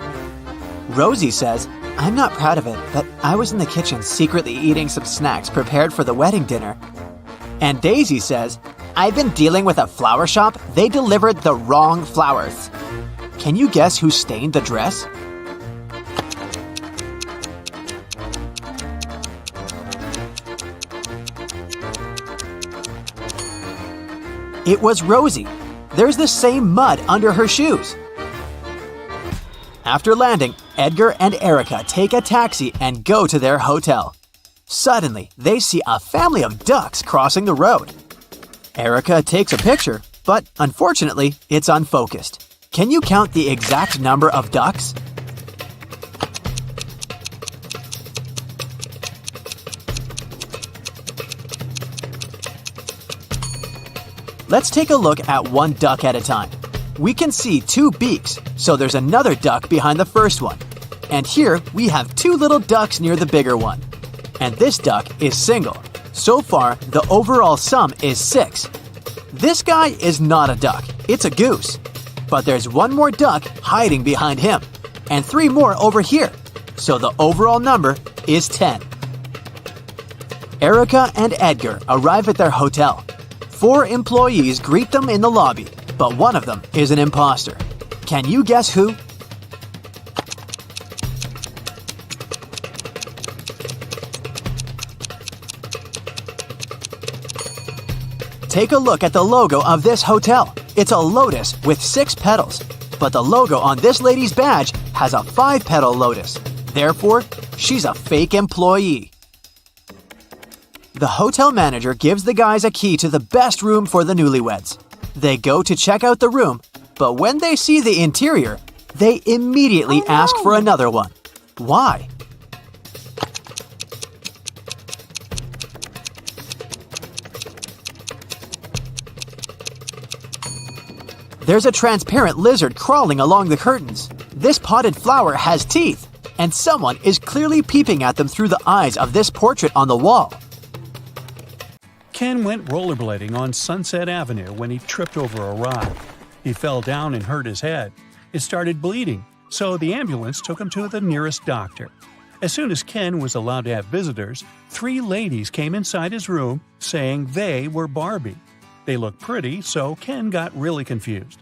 Rosie says, "I'm not proud of it, but I was in the kitchen secretly eating some snacks prepared for the wedding dinner." And Daisy says, "I've been dealing with a flower shop. They delivered the wrong flowers." Can you guess who stained the dress? It was Rosie. There's the same mud under her shoes. After landing, Edgar and Erica take a taxi and go to their hotel. Suddenly, they see a family of ducks crossing the road. Erica takes a picture, but unfortunately, it's unfocused. Can you count the exact number of ducks? Let's take a look at one duck at a time. We can see 2 beaks, so there's another duck behind the first one. And here we have 2 little ducks near the bigger one. And this duck is single. So far, the overall sum is 6. This guy is not a duck, it's a goose. But there's 1 more duck hiding behind him, and 3 more over here. So the overall number is 10. Erica and Edgar arrive at their hotel. 4 employees greet them in the lobby, but one of them is an imposter. Can you guess who? Take a look at the logo of this hotel. It's a lotus with 6 petals, but the logo on this lady's badge has a 5-petal lotus. Therefore, she's a fake employee. The hotel manager gives the guys a key to the best room for the newlyweds. They go to check out the room, but when they see the interior, they immediately ask for another one. Why? There's a transparent lizard crawling along the curtains. This potted flower has teeth, and someone is clearly peeping at them through the eyes of this portrait on the wall. Ken went rollerblading on Sunset Avenue when he tripped over a rock. He fell down and hurt his head. It started bleeding, so the ambulance took him to the nearest doctor. As soon as Ken was allowed to have visitors, 3 ladies came inside his room saying they were Barbie. They looked pretty, so Ken got really confused.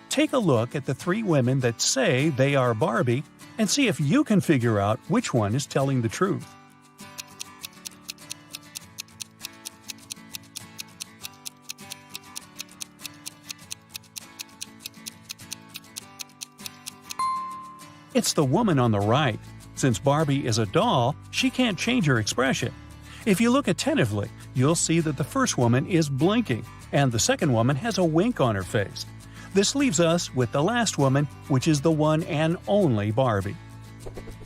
Take a look at the 3 women that say they are Barbie and see if you can figure out which one is telling the truth. It's the woman on the right. Since Barbie is a doll, she can't change her expression. If you look attentively, you'll see that the first woman is blinking, and the second woman has a wink on her face. This leaves us with the last woman, which is the one and only Barbie.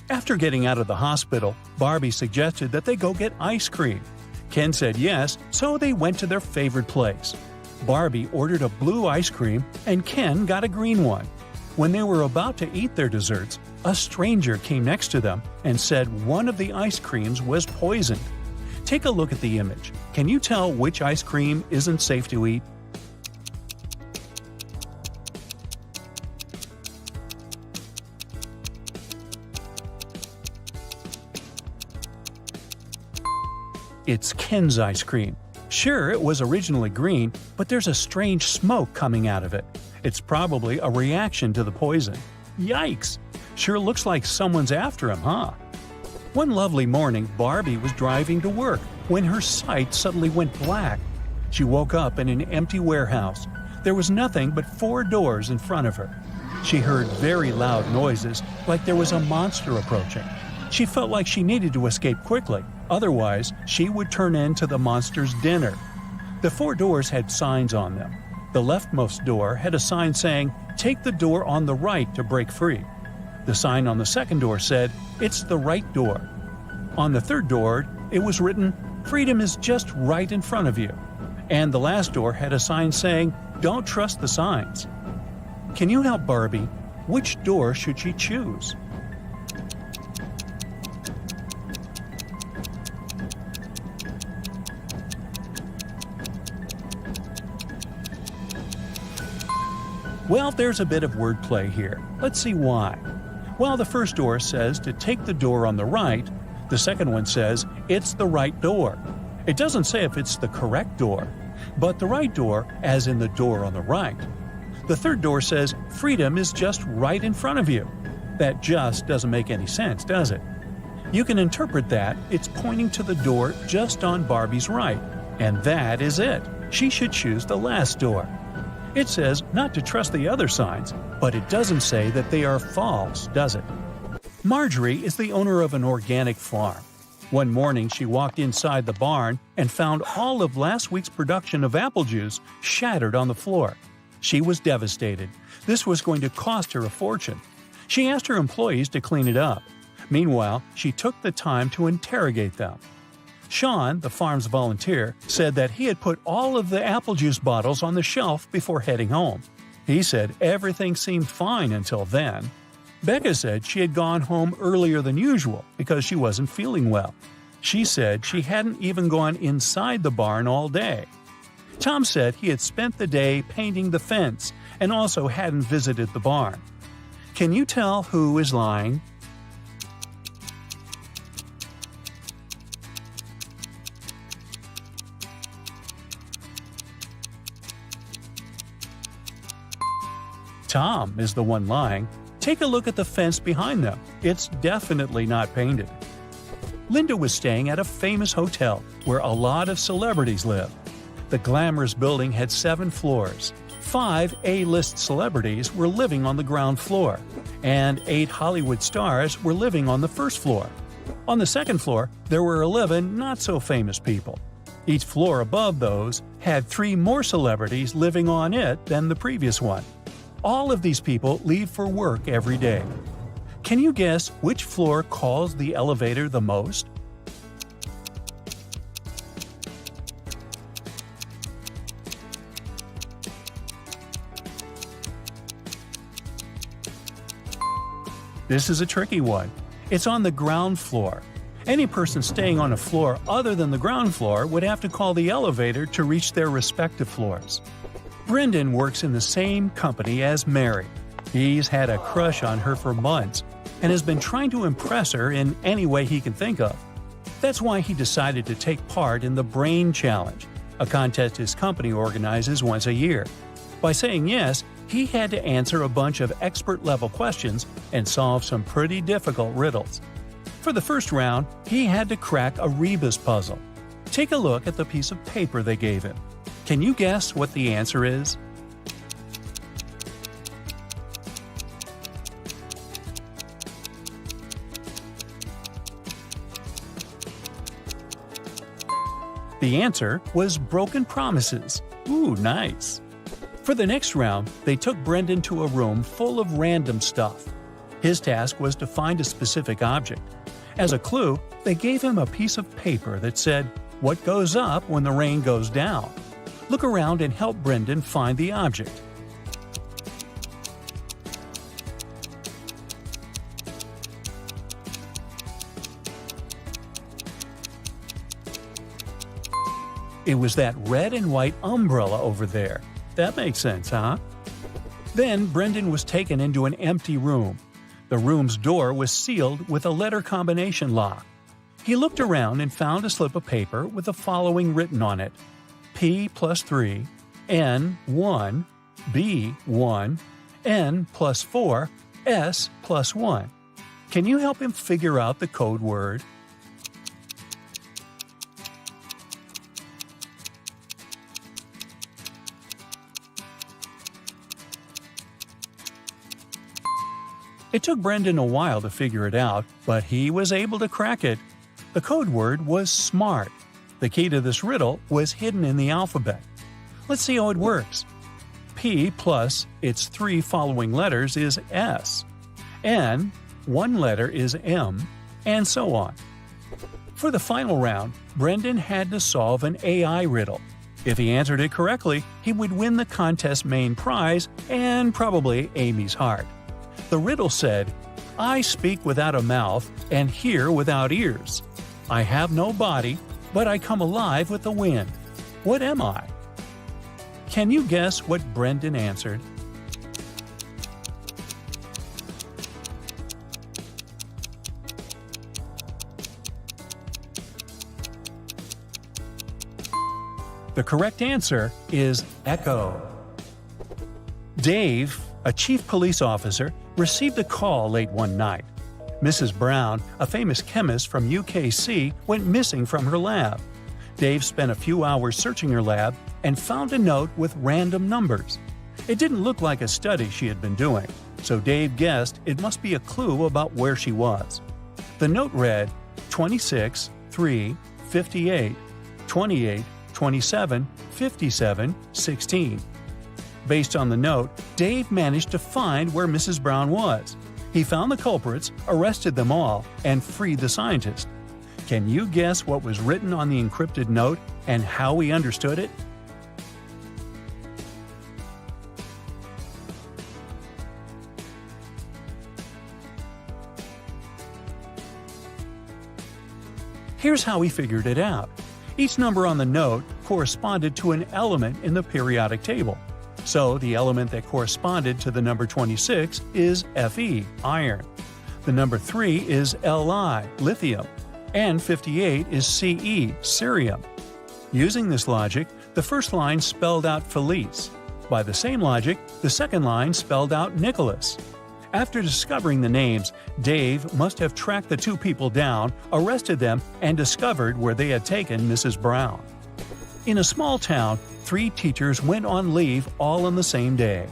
After getting out of the hospital, Barbie suggested that they go get ice cream. Ken said yes, so they went to their favorite place. Barbie ordered a blue ice cream, and Ken got a green one. When they were about to eat their desserts, a stranger came next to them and said one of the ice creams was poisoned. Take a look at the image. Can you tell which ice cream isn't safe to eat? It's Ken's ice cream. Sure, it was originally green, but there's a strange smoke coming out of it. It's probably a reaction to the poison. Yikes! Sure looks like someone's after him, huh? One lovely morning, Barbie was driving to work when her sight suddenly went black. She woke up in an empty warehouse. There was nothing but 4 doors in front of her. She heard very loud noises, like there was a monster approaching. She felt like she needed to escape quickly, otherwise she would turn into the monster's dinner. The 4 doors had signs on them. The leftmost door had a sign saying, "Take the door on the right to break free." The sign on the second door said, "It's the right door." On the third door, it was written, "Freedom is just right in front of you." And the last door had a sign saying, "Don't trust the signs." Can you help Barbie? Which door should she choose? Well, there's a bit of wordplay here. Let's see why. While the first door says to take the door on the right, the second one says it's the right door. It doesn't say if it's the correct door, but the right door as in the door on the right. The third door says freedom is just right in front of you. That just doesn't make any sense, does it? You can interpret that it's pointing to the door just on Barbie's right, and that is it. She should choose the last door. It says not to trust the other signs, but it doesn't say that they are false, does it? Marjorie is the owner of an organic farm. One morning she walked inside the barn and found all of last week's production of apple juice shattered on the floor. She was devastated. This was going to cost her a fortune. She asked her employees to clean it up. Meanwhile, she took the time to interrogate them. Sean, the farm's volunteer, said that he had put all of the apple juice bottles on the shelf before heading home. He said everything seemed fine until then. Becca said she had gone home earlier than usual because she wasn't feeling well. She said she hadn't even gone inside the barn all day. Tom said he had spent the day painting the fence and also hadn't visited the barn. Can you tell who is lying? Tom is the one lying. Take a look at the fence behind them. It's definitely not painted. Linda was staying at a famous hotel where a lot of celebrities live. The glamorous building had 7 floors. 5 A-list celebrities were living on the ground floor, and 8 Hollywood stars were living on the first floor. On the second floor, there were 11 not-so-famous people. Each floor above those had 3 more celebrities living on it than the previous one. All of these people leave for work every day. Can you guess which floor calls the elevator the most? This is a tricky one. It's on the ground floor. Any person staying on a floor other than the ground floor would have to call the elevator to reach their respective floors. Brendan works in the same company as Mary. He's had a crush on her for months and has been trying to impress her in any way he can think of. That's why he decided to take part in the Brain Challenge, a contest his company organizes once a year. By saying yes, he had to answer a bunch of expert-level questions and solve some pretty difficult riddles. For the first round, he had to crack a rebus puzzle. Take a look at the piece of paper they gave him. Can you guess what the answer is? The answer was broken promises. Ooh, nice. For the next round, they took Brendan to a room full of random stuff. His task was to find a specific object. As a clue, they gave him a piece of paper that said, "What goes up when the rain goes down?" Look around and help Brendan find the object. It was that red and white umbrella over there. That makes sense, huh? Then Brendan was taken into an empty room. The room's door was sealed with a letter combination lock. He looked around and found a slip of paper with the following written on it: P plus 3, N 1, B 1, N plus 4, S plus 1. Can you help him figure out the code word? It took Brendan a while to figure it out, but he was able to crack it. The code word was SMART. The key to this riddle was hidden in the alphabet. Let's see how it works. P plus its 3 following letters is S. N, one letter is M, and so on. For the final round, Brendan had to solve an AI riddle. If he answered it correctly, he would win the contest's main prize and probably Amy's heart. The riddle said, I speak without a mouth and hear without ears. I have no body, but I come alive with the wind. What am I? Can you guess what Brendan answered? The correct answer is echo. Dave, a chief police officer, received a call late one night. Mrs. Brown, a famous chemist from UKC, went missing from her lab. Dave spent a few hours searching her lab and found a note with random numbers. It didn't look like a study she had been doing, so Dave guessed it must be a clue about where she was. The note read 26, 3, 58, 28, 27, 57, 16. Based on the note, Dave managed to find where Mrs. Brown was. He found the culprits, arrested them all, and freed the scientist. Can you guess what was written on the encrypted note and how he understood it? Here's how he figured it out. Each number on the note corresponded to an element in the periodic table. So the element that corresponded to the number 26 is Fe, iron. The number 3 is Li, lithium. And 58 is Ce, cerium. Using this logic, the first line spelled out Felice. By the same logic, the second line spelled out Nicholas. After discovering the names, Dave must have tracked the two people down, arrested them, and discovered where they had taken Mrs. Brown. In a small town, 3 teachers went on leave all on the same day.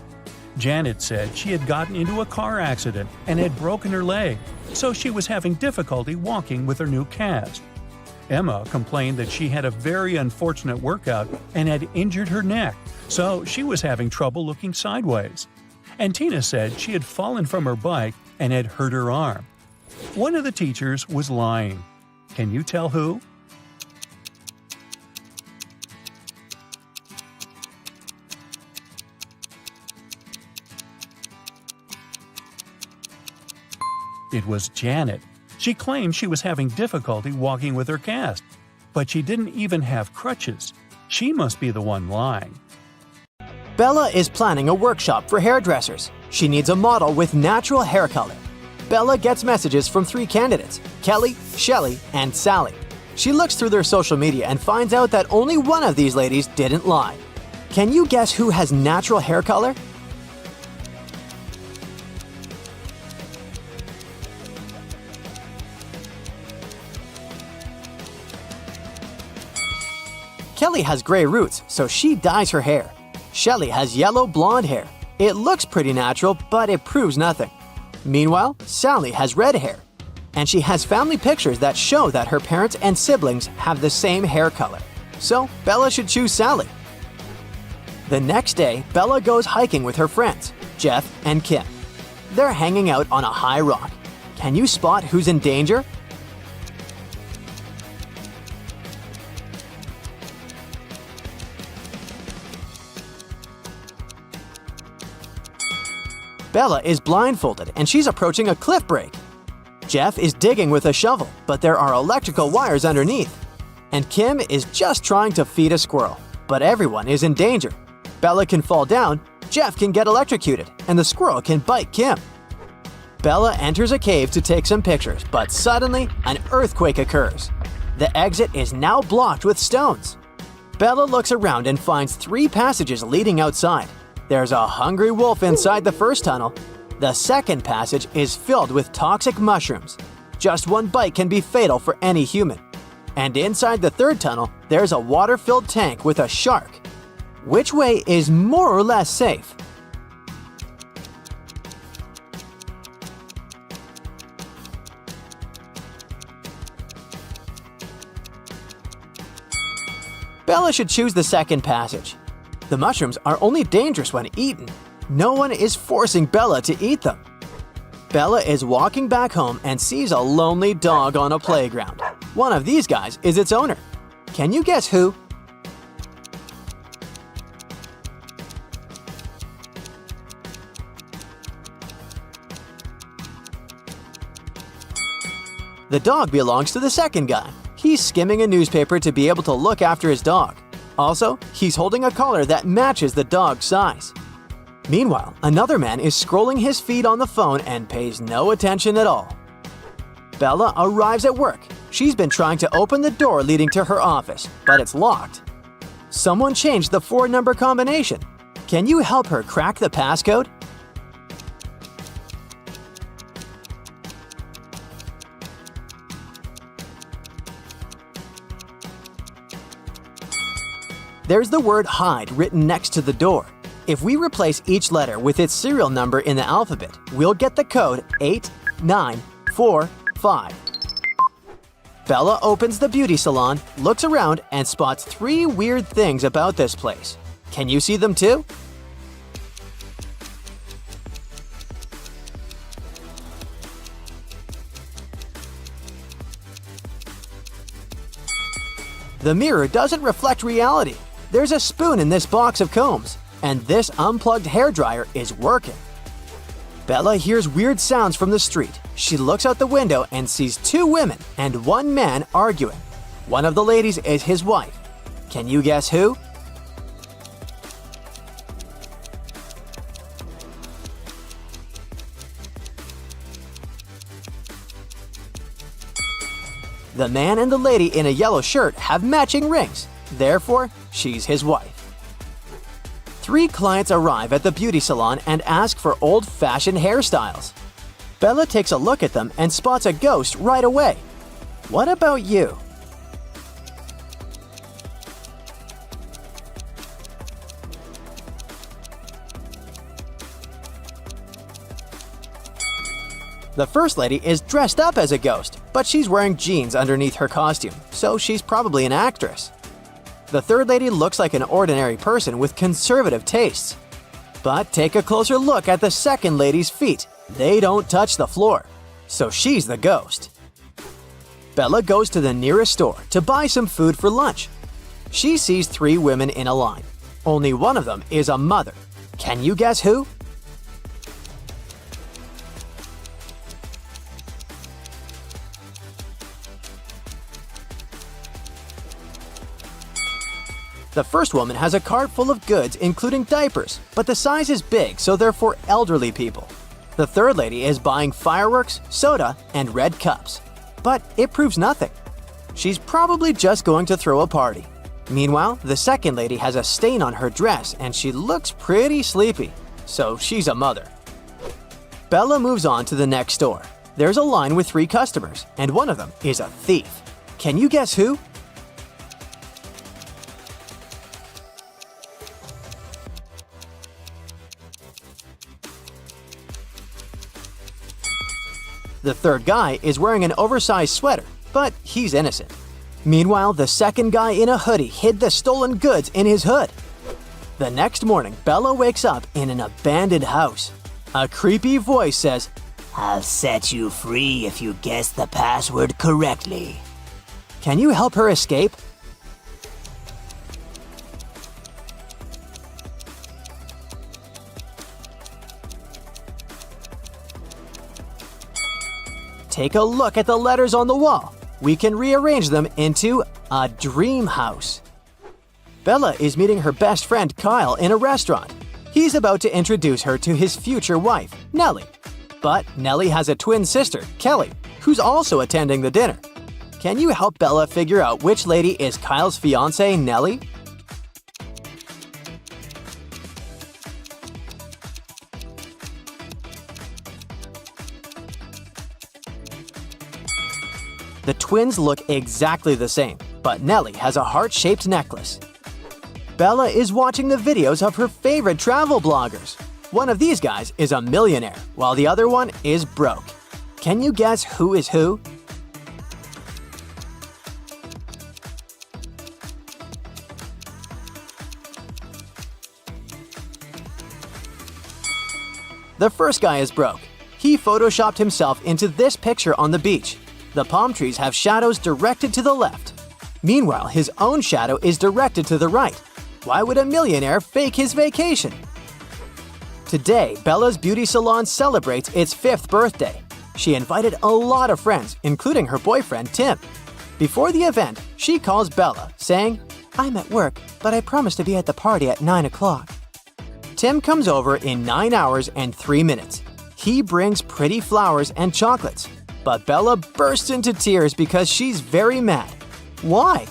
Janet said she had gotten into a car accident and had broken her leg, so she was having difficulty walking with her new cast. Emma complained that she had a very unfortunate workout and had injured her neck, so she was having trouble looking sideways. And Tina said she had fallen from her bike and had hurt her arm. One of the teachers was lying. Can you tell who? It was Janet. She claimed she was having difficulty walking with her cast, but she didn't even have crutches. She must be the one lying. Bella is planning a workshop for hairdressers. She needs a model with natural hair color. Bella gets messages from 3 candidates, Kelly, Shelley, and Sally. She looks through their social media and finds out that only one of these ladies didn't lie. Can you guess who has natural hair color? Kelly has gray roots, so she dyes her hair. Shelley has yellow blonde hair. It looks pretty natural, but it proves nothing. Meanwhile, Sally has red hair. And she has family pictures that show that her parents and siblings have the same hair color. So, Bella should choose Sally. The next day, Bella goes hiking with her friends, Jeff and Kim. They're hanging out on a high rock. Can you spot who's in danger? Bella is blindfolded and she's approaching a cliff break. Jeff is digging with a shovel, but there are electrical wires underneath. And Kim is just trying to feed a squirrel, but everyone is in danger. Bella can fall down, Jeff can get electrocuted, and the squirrel can bite Kim. Bella enters a cave to take some pictures, but suddenly an earthquake occurs. The exit is now blocked with stones. Bella looks around and finds 3 passages leading outside. There's a hungry wolf inside the first tunnel. The second passage is filled with toxic mushrooms. Just one bite can be fatal for any human. And inside the third tunnel, there's a water-filled tank with a shark. Which way is more or less safe? Bella should choose the second passage. The mushrooms are only dangerous when eaten. No one is forcing Bella to eat them. Bella is walking back home and sees a lonely dog on a playground. One of these guys is its owner. Can you guess who? The dog belongs to the second guy. He's skimming a newspaper to be able to look after his dog. Also, he's holding a collar that matches the dog's size. Meanwhile, another man is scrolling his feed on the phone and pays no attention at all. Bella arrives at work. She's been trying to open the door leading to her office, but it's locked. Someone changed the 4-number combination. Can you help her crack the passcode? There's the word hide written next to the door. If we replace each letter with its serial number in the alphabet, we'll get the code 8945. Bella opens the beauty salon, looks around, and spots 3 weird things about this place. Can you see them too? The mirror doesn't reflect reality. There's a spoon in this box of combs, and this unplugged hairdryer is working. Bella hears weird sounds from the street. She looks out the window and sees 2 women and 1 man arguing. One of the ladies is his wife. Can you guess who? The man and the lady in a yellow shirt have matching rings. Therefore, she's his wife. 3 clients arrive at the beauty salon and ask for old-fashioned hairstyles. Bella takes a look at them and spots a ghost right away. What about you? The first lady is dressed up as a ghost, but she's wearing jeans underneath her costume, so she's probably an actress. The third lady looks like an ordinary person with conservative tastes. But take a closer look at the second lady's feet. They don't touch the floor, so she's the ghost. Bella goes to the nearest store to buy some food for lunch. She sees 3 women in a line. Only one of them is a mother. Can you guess who? The first woman has a cart full of goods including diapers, but the size is big, so they're for elderly people. The third lady is buying fireworks, soda, and red cups. But it proves nothing. She's probably just going to throw a party. Meanwhile, the second lady has a stain on her dress and she looks pretty sleepy, so she's a mother. Bella moves on to the next store. There's a line with 3 customers, and one of them is a thief. Can you guess who? The third guy is wearing an oversized sweater, but he's innocent. Meanwhile, the second guy in a hoodie hid the stolen goods in his hood. The next morning, Bella wakes up in an abandoned house. A creepy voice says, I'll set you free if you guess the password correctly. "Can you help her escape?" Take a look at the letters on the wall. We can rearrange them into a dream house. Bella is meeting her best friend Kyle in a restaurant. He's about to introduce her to his future wife, Nellie. But Nellie has a twin sister, Kelly, who's also attending the dinner. Can you help Bella figure out which lady is Kyle's fiancée, Nellie? The twins look exactly the same, but Nellie has a heart-shaped necklace. Bella is watching the videos of her favorite travel bloggers. One of these guys is a millionaire, while the other one is broke. Can you guess who is who? The first guy is broke. He photoshopped himself into this picture on the beach. The palm trees have shadows directed to the left. Meanwhile, his own shadow is directed to the right. Why would a millionaire fake his vacation? Today, Bella's beauty salon celebrates its 5th birthday. She invited a lot of friends, including her boyfriend, Tim. Before the event, she calls Bella, saying, "I'm at work, but I promised to be at the party at 9 o'clock." Tim comes over in 9 hours and 3 minutes. He brings pretty flowers and chocolates. But Bella bursts into tears because she's very mad. Why?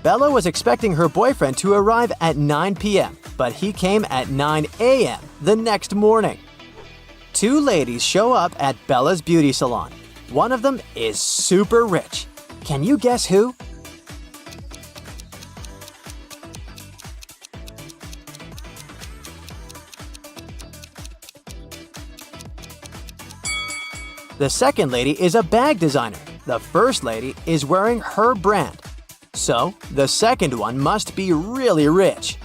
Bella was expecting her boyfriend to arrive at 9 p.m., but he came at 9 a.m. the next morning. 2 ladies show up at Bella's beauty salon. One of them is super rich. Can you guess who? The second lady is a bag designer. The first lady is wearing her brand. So, the second one must be really rich.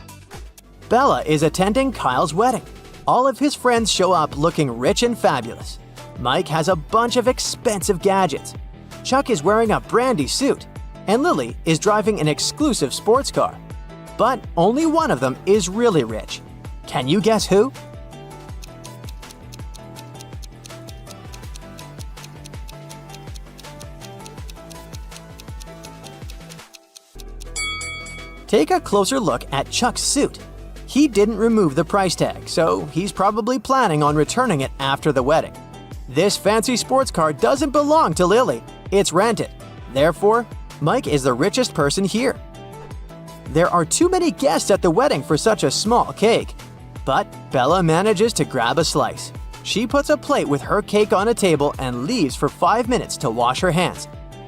Bella is attending Kyle's wedding. All of his friends show up looking rich and fabulous. Mike has a bunch of expensive gadgets. Chuck is wearing a brandy suit. And Lily is driving an exclusive sports car. But only one of them is really rich. Can you guess who? Take a closer look at Chuck's suit. He didn't remove the price tag, so he's probably planning on returning it after the wedding. This fancy sports car doesn't belong to Lily. It's rented. Therefore, Mike is the richest person here. There are too many guests at the wedding for such a small cake. But Bella manages to grab a slice. She puts a plate with her cake on a table and leaves for 5 minutes to wash her hands.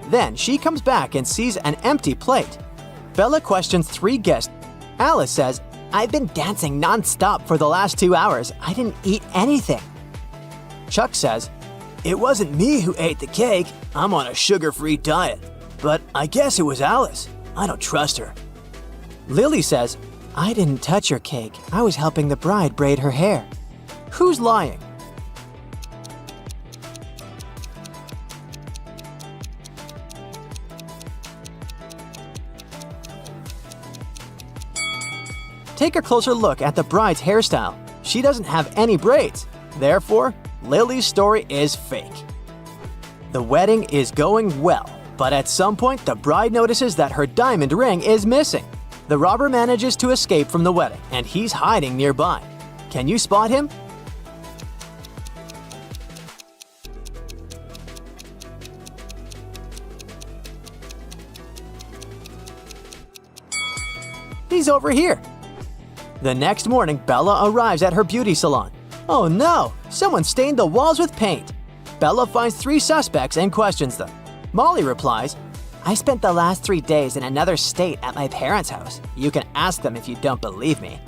Then she comes back and sees an empty plate. Bella questions 3 guests. Alice says, "I've been dancing non-stop for the last 2 hours. I didn't eat anything." Chuck says, "It wasn't me who ate the cake. I'm on a sugar-free diet. But I guess it was Alice. I don't trust her." Lily says, "I didn't touch your cake. I was helping the bride braid her hair." Who's lying? Take a closer look at the bride's hairstyle. She doesn't have any braids. Therefore, Lily's story is fake. The wedding is going well, but at some point the bride notices that her diamond ring is missing. The robber manages to escape from the wedding, and he's hiding nearby. Can you spot him? He's over here. The next morning, Bella arrives at her beauty salon. Oh no! Someone stained the walls with paint. Bella finds 3 suspects and questions them. Molly replies, "I spent the last 3 days in another state at my parents' house. You can ask them if you don't believe me."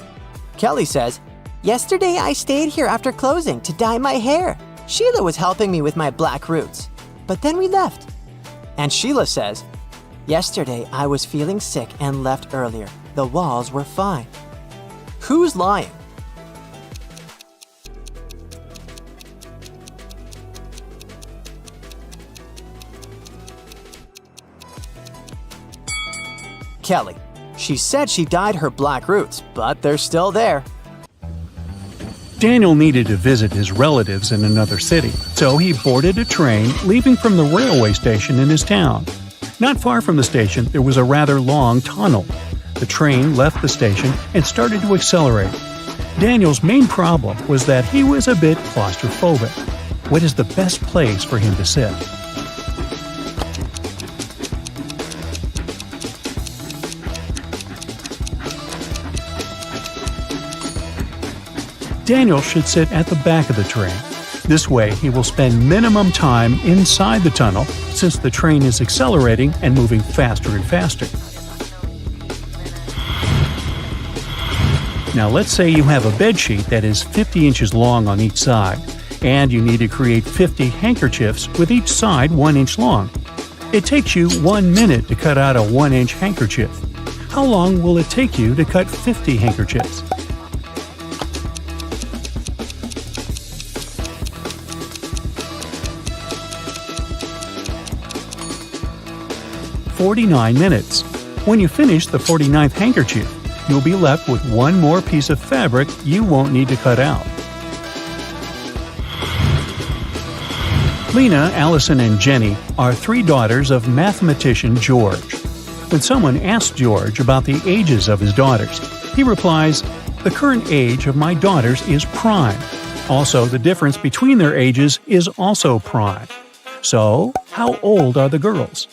Kelly says, "Yesterday I stayed here after closing to dye my hair. Sheila was helping me with my black roots. But then we left." And Sheila says, "Yesterday I was feeling sick and left earlier. The walls were fine." Who's lying? Kelly. She said she dyed her black roots, but they're still there. Daniel needed to visit his relatives in another city, so he boarded a train leaving from the railway station in his town. Not far from the station, there was a rather long tunnel. The train left the station and started to accelerate. Daniel's main problem was that he was a bit claustrophobic. What is the best place for him to sit? Daniel should sit at the back of the train. This way, he will spend minimum time inside the tunnel since the train is accelerating and moving faster and faster. Now let's say you have a bedsheet that is 50 inches long on each side, and you need to create 50 handkerchiefs with each side 1 inch long. It takes you 1 minute to cut out a 1-inch handkerchief. How long will it take you to cut 50 handkerchiefs? "49 minutes. When you finish the 49th handkerchief, you'll be left with one more piece of fabric you won't need to cut out. Lena, Allison, and Jenny are 3 daughters of mathematician George. When someone asks George about the ages of his daughters, he replies, "The current age of my daughters is prime. Also, the difference between their ages is also prime. So, how old are the girls?"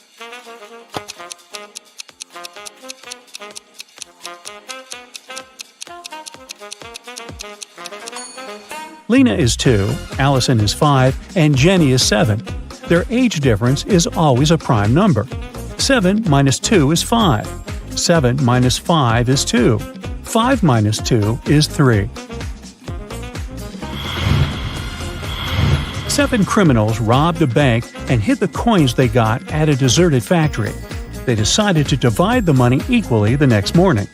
Lena is 2, Allison is 5, and Jenny is 7. Their age difference is always a prime number. 7 minus 2 is 5. 7 minus 5 is 2. 5 minus 2 is 3. 7 criminals robbed a bank and hid the coins they got at a deserted factory. They decided to divide the money equally the next morning.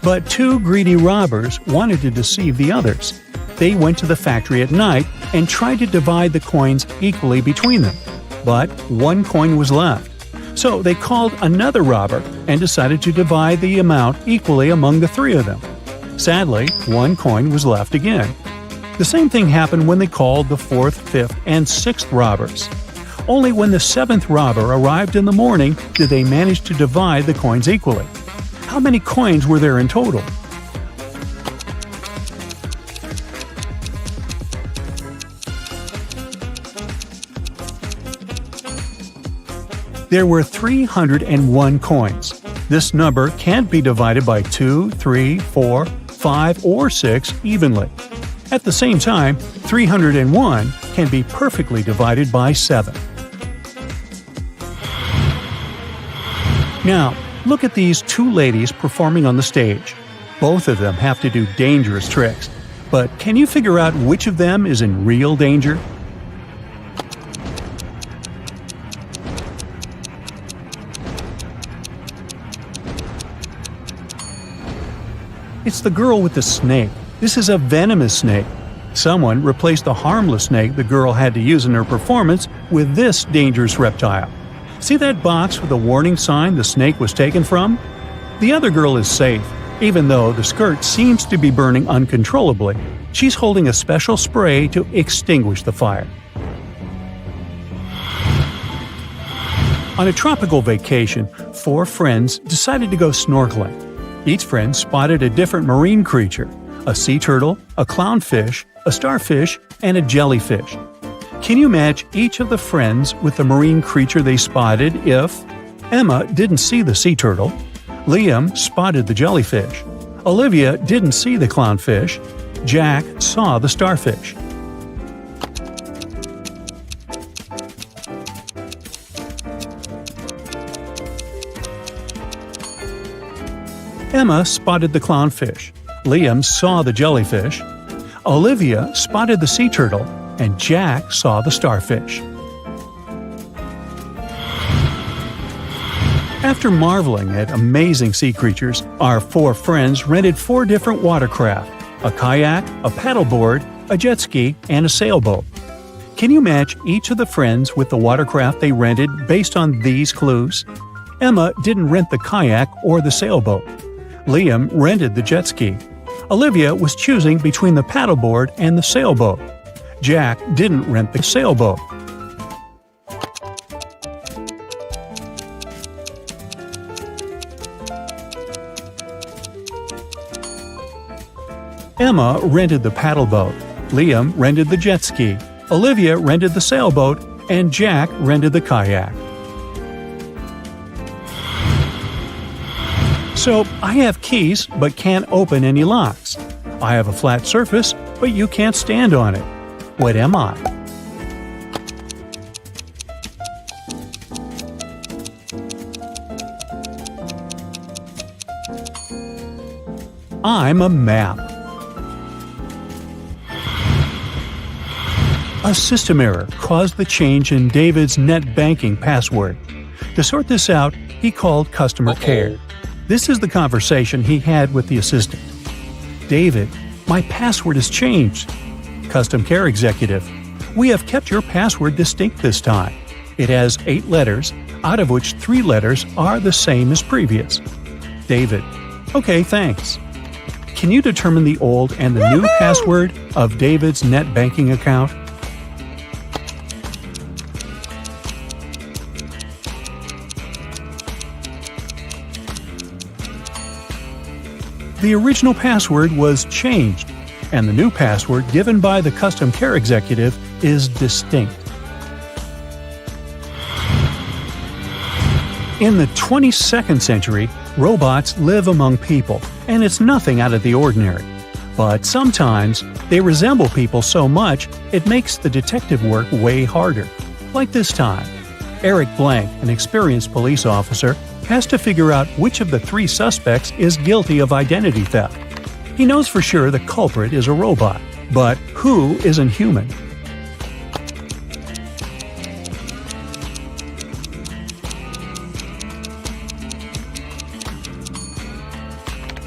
But 2 greedy robbers wanted to deceive the others. They went to the factory at night and tried to divide the coins equally between them. But 1 coin was left. So they called another robber and decided to divide the amount equally among the 3 of them. Sadly, 1 coin was left again. The same thing happened when they called the 4th, 5th, and 6th robbers. Only when the 7th robber arrived in the morning did they manage to divide the coins equally. How many coins were there in total? There were 301 coins. This number can't be divided by 2, 3, 4, 5, or 6 evenly. At the same time, 301 can be perfectly divided by 7. Now, look at these 2 ladies performing on the stage. Both of them have to do dangerous tricks. But can you figure out which of them is in real danger? It's the girl with the snake. This is a venomous snake. Someone replaced the harmless snake the girl had to use in her performance with this dangerous reptile. See that box with the warning sign the snake was taken from? The other girl is safe. Even though the skirt seems to be burning uncontrollably, she's holding a special spray to extinguish the fire. On a tropical vacation, 4 friends decided to go snorkeling. Each friend spotted a different marine creature: a sea turtle, a clownfish, a starfish, and a jellyfish. Can you match each of the friends with the marine creature they spotted if Emma didn't see the sea turtle, Liam spotted the jellyfish, Olivia didn't see the clownfish, Jack saw the starfish? Emma spotted the clownfish, Liam saw the jellyfish, Olivia spotted the sea turtle, and Jack saw the starfish. After marveling at amazing sea creatures, our 4 friends rented 4 different watercraft: a kayak, a paddleboard, a jet ski, and a sailboat. Can you match each of the friends with the watercraft they rented based on these clues? Emma didn't rent the kayak or the sailboat. Liam rented the jet ski. Olivia was choosing between the paddleboard and the sailboat. Jack didn't rent the sailboat. Emma rented the paddleboat. Liam rented the jet ski. Olivia rented the sailboat, and Jack rented the kayak. So, I have keys but can't open any locks. I have a flat surface, but you can't stand on it. What am I? I'm a map. A system error caused the change in David's net banking password. To sort this out, he called customer care. This is the conversation he had with the assistant. "David, my password has changed." Custom care executive: "We have kept your password distinct this time. It has 8 letters, out of which 3 letters are the same as previous." David: "Okay, thanks." Can you determine the old and the new password of David's net banking account? The original password was changed, and the new password given by the custom care executive is distinct. In the 22nd century, robots live among people, and it's nothing out of the ordinary. But sometimes, they resemble people so much it makes the detective work way harder. Like this time. Eric Blank, an experienced police officer, has to figure out which of the 3 suspects is guilty of identity theft. He knows for sure the culprit is a robot, but who isn't human?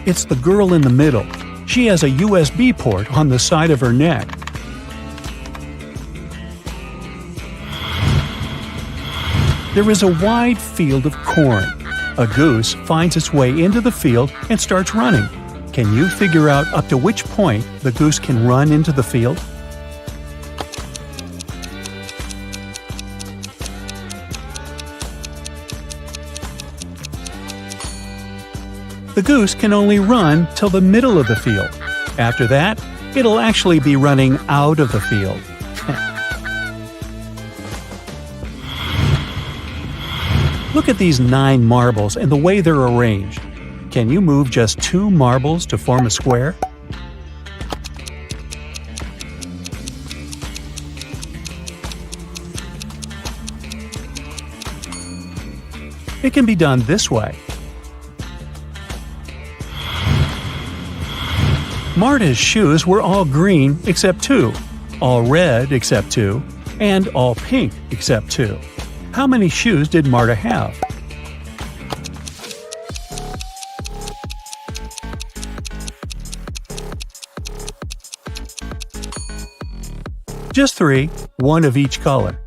It's the girl in the middle. She has a USB port on the side of her neck. There is a wide field of corn. A goose finds its way into the field and starts running. Can you figure out up to which point the goose can run into the field? The goose can only run till the middle of the field. After that, it'll actually be running out of the field. Look at these 9 marbles and the way they're arranged. Can you move just 2 marbles to form a square? It can be done this way. Marta's shoes were all green except 2, all red except 2, and all pink except 2. How many shoes did Marta have? Just 3, 1 of each color.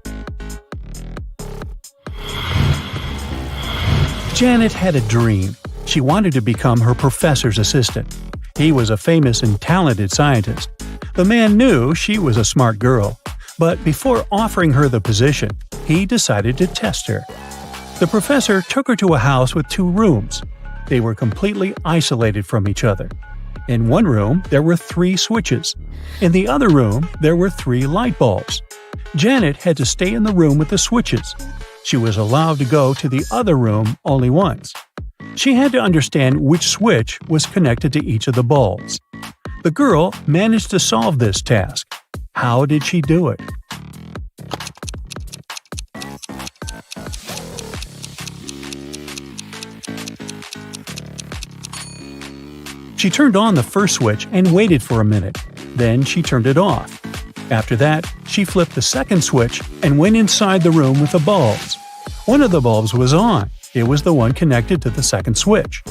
Janet had a dream. She wanted to become her professor's assistant. He was a famous and talented scientist. The man knew she was a smart girl, but before offering her the position, he decided to test her. The professor took her to a house with 2 rooms. They were completely isolated from each other. In one room, there were 3 switches. In the other room, there were 3 light bulbs. Janet had to stay in the room with the switches. She was allowed to go to the other room only once. She had to understand which switch was connected to each of the bulbs. The girl managed to solve this task. How did she do it? She turned on the first switch and waited for a minute. Then she turned it off. After that, she flipped the second switch and went inside the room with the bulbs. One of the bulbs was on. It was the one connected to the second switch.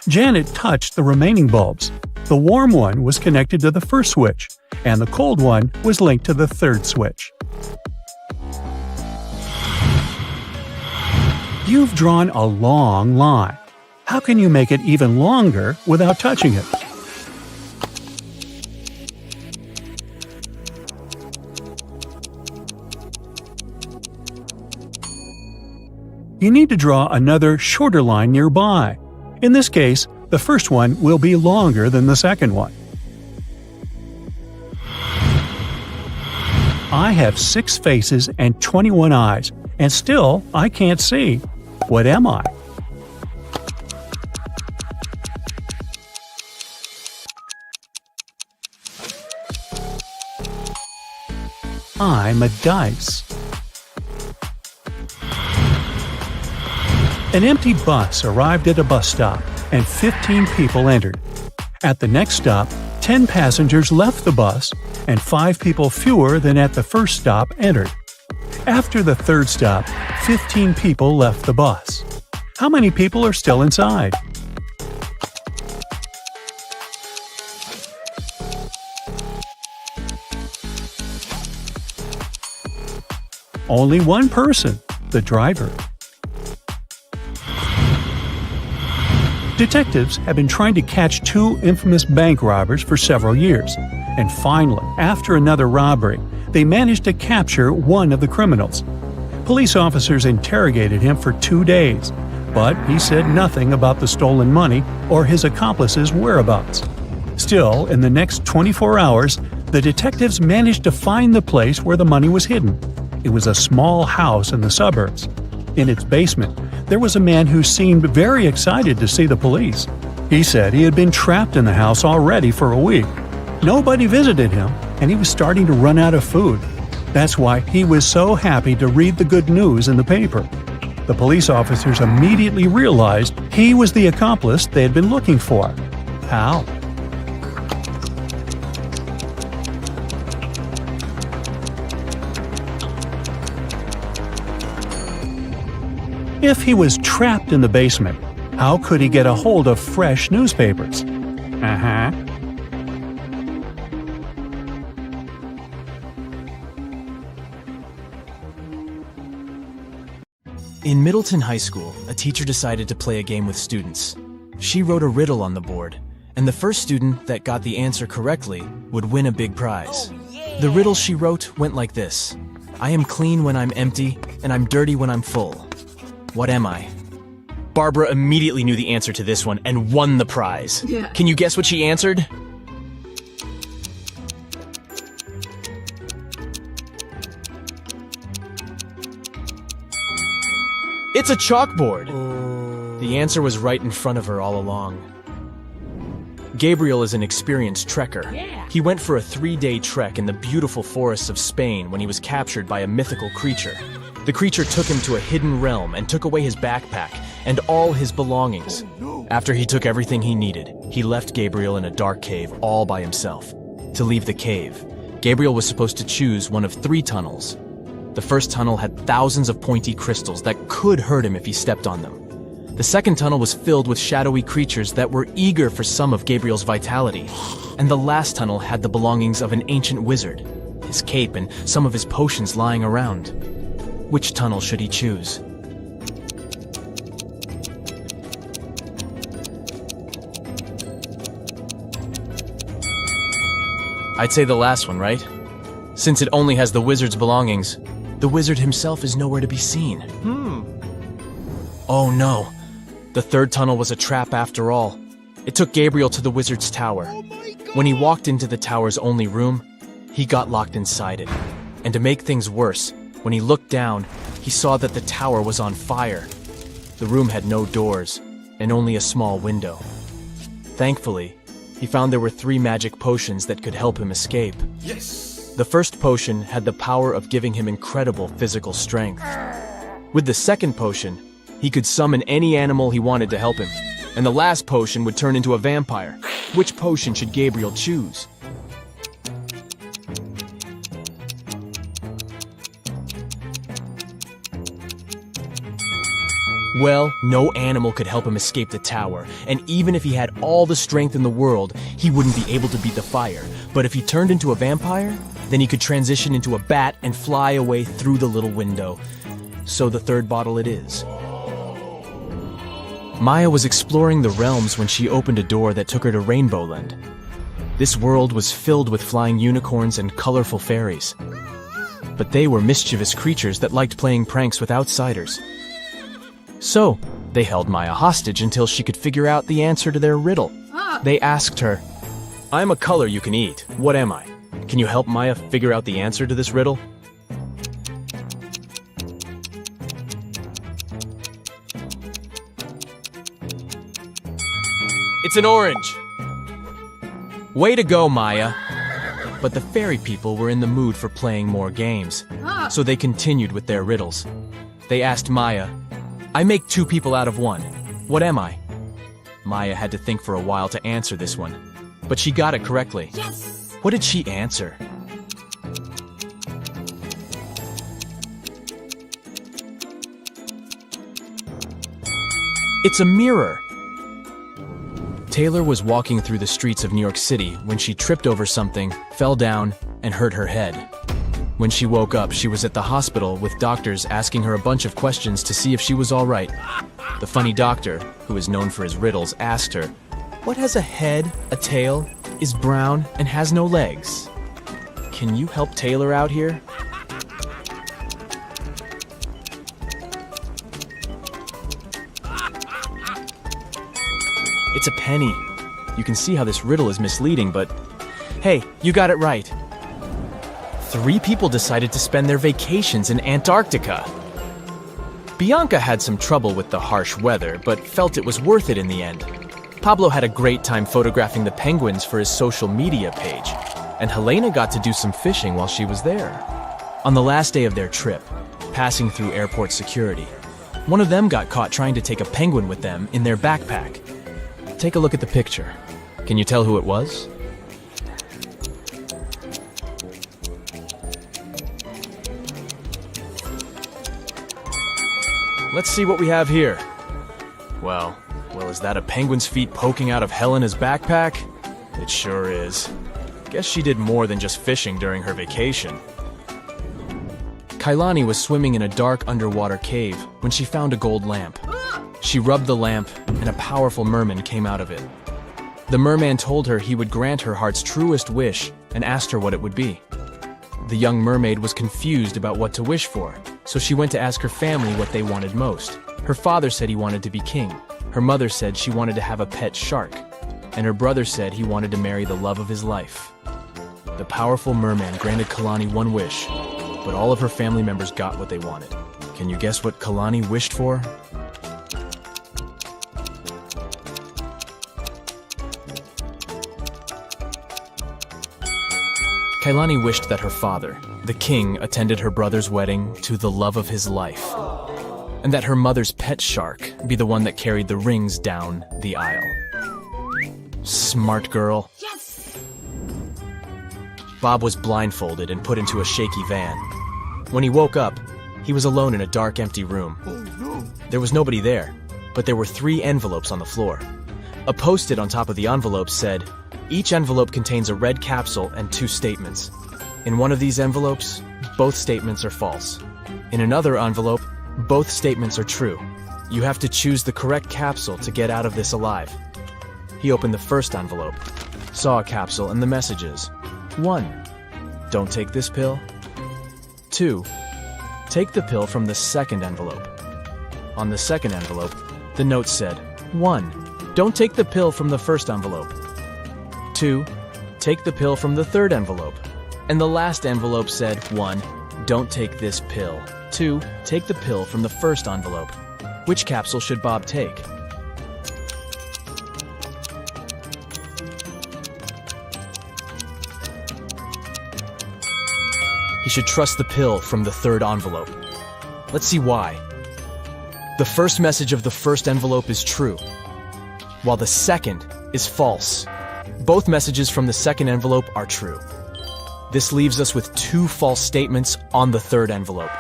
Janet touched the remaining bulbs. The warm one was connected to the first switch, and the cold one was linked to the third switch. You've drawn a long line. How can you make it even longer without touching it? You need to draw another shorter line nearby. In this case, the first one will be longer than the second one. I have 6 faces and 21 eyes, and still I can't see. What am I? I'm a dice. An empty bus arrived at a bus stop, and 15 people entered. At the next stop, 10 passengers left the bus, and 5 people fewer than at the first stop entered. After the third stop, 15 people left the bus. How many people are still inside? Only one person, the driver. Detectives have been trying to catch two infamous bank robbers for several years, and finally, after another robbery, they managed to capture one of the criminals. Police officers interrogated him for 2 days, but he said nothing about the stolen money or his accomplice's whereabouts. Still, in the next 24 hours, the detectives managed to find the place where the money was hidden. It was a small house in the suburbs. In its basement, there was a man who seemed very excited to see the police. He said he had been trapped in the house already for a week. Nobody visited him, and he was starting to run out of food. That's why he was so happy to read the good news in the paper. The police officers immediately realized he was the accomplice they had been looking for. How? If he was trapped in the basement, how could he get a hold of fresh newspapers? In Middleton High School, a teacher decided to play a game with students. She wrote a riddle on the board, and the first student that got the answer correctly would win a big prize. The riddle she wrote went like this: I am clean when I'm empty, and I'm dirty when I'm full. What am I? Barbara immediately knew the answer to this one and won the prize. Yeah. Can you guess what she answered? It's a chalkboard! The answer was right in front of her all along. Gabriel is an experienced trekker. He went for a 3-day trek in the beautiful forests of Spain when he was captured by a mythical creature. The creature took him to a hidden realm and took away his backpack and all his belongings. After he took everything he needed, he left Gabriel in a dark cave all by himself. To leave the cave, Gabriel was supposed to choose one of 3 tunnels. The first tunnel had thousands of pointy crystals that could hurt him if he stepped on them. The second tunnel was filled with shadowy creatures that were eager for some of Gabriel's vitality. And the last tunnel had the belongings of an ancient wizard, his cape and some of his potions lying around. Which tunnel should he choose? I'd say the last one, right? Since it only has the wizard's belongings, the wizard himself is nowhere to be seen. Oh no. The third tunnel was a trap after all. It took Gabriel to the wizard's tower. When he walked into the tower's only room, he got locked inside it. And to make things worse, when he looked down, he saw that the tower was on fire. The room had no doors, and only a small window. Thankfully, he found there were 3 magic potions that could help him escape. Yes! The first potion had the power of giving him incredible physical strength. With the second potion, he could summon any animal he wanted to help him. And the last potion would turn into a vampire. Which potion should Gabriel choose? Well, no animal could help him escape the tower, and even if he had all the strength in the world, he wouldn't be able to beat the fire. But if he turned into a vampire, then he could transition into a bat and fly away through the little window. So the third bottle it is. Maya was exploring the realms when she opened a door that took her to Rainbow Land. This world was filled with flying unicorns and colorful fairies. But they were mischievous creatures that liked playing pranks with outsiders. So, they held Maya hostage until she could figure out the answer to their riddle. They asked her, I'm a color you can eat. What am I? Can you help Maya figure out the answer to this riddle? It's an orange! Way to go, Maya! But the fairy people were in the mood for playing more games, so they continued with their riddles. They asked Maya, I make 2 people out of 1. What am I? Maya had to think for a while to answer this one, but she got it correctly. Yes! What did she answer? It's a mirror! Taylor was walking through the streets of New York City when she tripped over something, fell down, and hurt her head. When she woke up, she was at the hospital with doctors asking her a bunch of questions to see if she was all right. The funny doctor, who is known for his riddles, asked her, "What has a head, a tail, is brown, and has no legs?" Can you help Taylor out here? It's a penny. You can see how this riddle is misleading, but hey, you got it right. 3 people decided to spend their vacations in Antarctica. Bianca had some trouble with the harsh weather, but felt it was worth it in the end. Pablo had a great time photographing the penguins for his social media page, and Helena got to do some fishing while she was there. On the last day of their trip, passing through airport security, one of them got caught trying to take a penguin with them in their backpack. Take a look at the picture. Can you tell who it was? Let's see what we have here. Well, is that a penguin's feet poking out of Helena's backpack? It sure is. Guess she did more than just fishing during her vacation. Kailani was swimming in a dark underwater cave when she found a gold lamp. She rubbed the lamp, and a powerful merman came out of it. The merman told her he would grant her heart's truest wish and asked her what it would be. The young mermaid was confused about what to wish for, so she went to ask her family what they wanted most. Her father said he wanted to be king. Her mother said she wanted to have a pet shark, and her brother said he wanted to marry the love of his life. The powerful merman granted Kalani one wish, but all of her family members got what they wanted. Can you guess what Kalani wished for? Kailani wished that her father, the king, attended her brother's wedding to the love of his life, and that her mother's pet shark be the one that carried the rings down the aisle. Smart girl. Yes! Bob was blindfolded and put into a shaky van. When he woke up, he was alone in a dark, empty room. There was nobody there, but there were 3 envelopes on the floor. A post-it on top of the envelope said, "Each envelope contains a red capsule and 2 statements. In one of these envelopes, both statements are false. In another envelope, both statements are true. You have to choose the correct capsule to get out of this alive." He opened the first envelope, saw a capsule and the messages. 1. Don't take this pill. 2. Take the pill from the second envelope. On the second envelope, the note said, 1. Don't take the pill from the first envelope. 2. Take the pill from the third envelope. And the last envelope said, 1. Don't take this pill. 2. Take the pill from the first envelope. Which capsule should Bob take? He should trust the pill from the third envelope. Let's see why. The first message of the first envelope is true, while the second is false. Both messages from the second envelope are true. This leaves us with 2 false statements on the third envelope.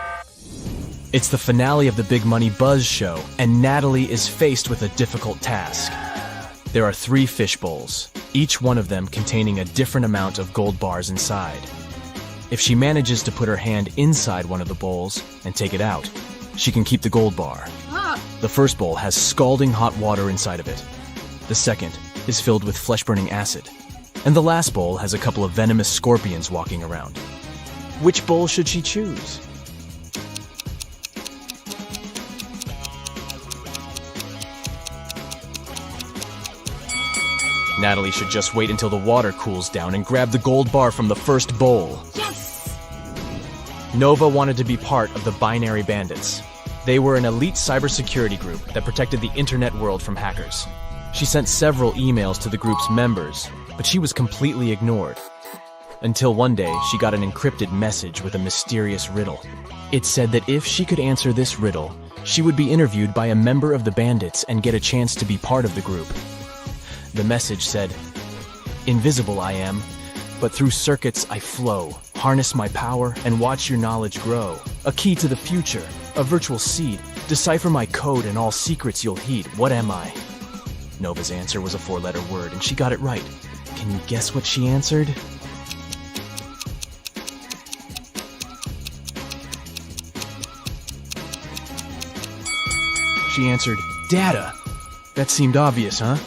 It's the finale of the Big Money Buzz show, and Natalie is faced with a difficult task. There are 3 fish bowls, each one of them containing a different amount of gold bars inside. If she manages to put her hand inside one of the bowls and take it out, she can keep the gold bar. The first bowl has scalding hot water inside of it. The second is filled with flesh-burning acid. And the last bowl has a couple of venomous scorpions walking around. Which bowl should she choose? Natalie should just wait until the water cools down and grab the gold bar from the first bowl. Yes! Nova wanted to be part of the Binary Bandits. They were an elite cybersecurity group that protected the internet world from hackers. She sent several emails to the group's members, but she was completely ignored. Until one day, she got an encrypted message with a mysterious riddle. It said that if she could answer this riddle, she would be interviewed by a member of the bandits and get a chance to be part of the group. The message said, "Invisible I am, but through circuits I flow. Harness my power and watch your knowledge grow. A key to the future, a virtual seed, Decipher my code and all secrets you'll heed. What am I? Nova's answer was a 4-letter word, and she got it right. Can you guess what she answered? She answered, data. That seemed obvious, huh?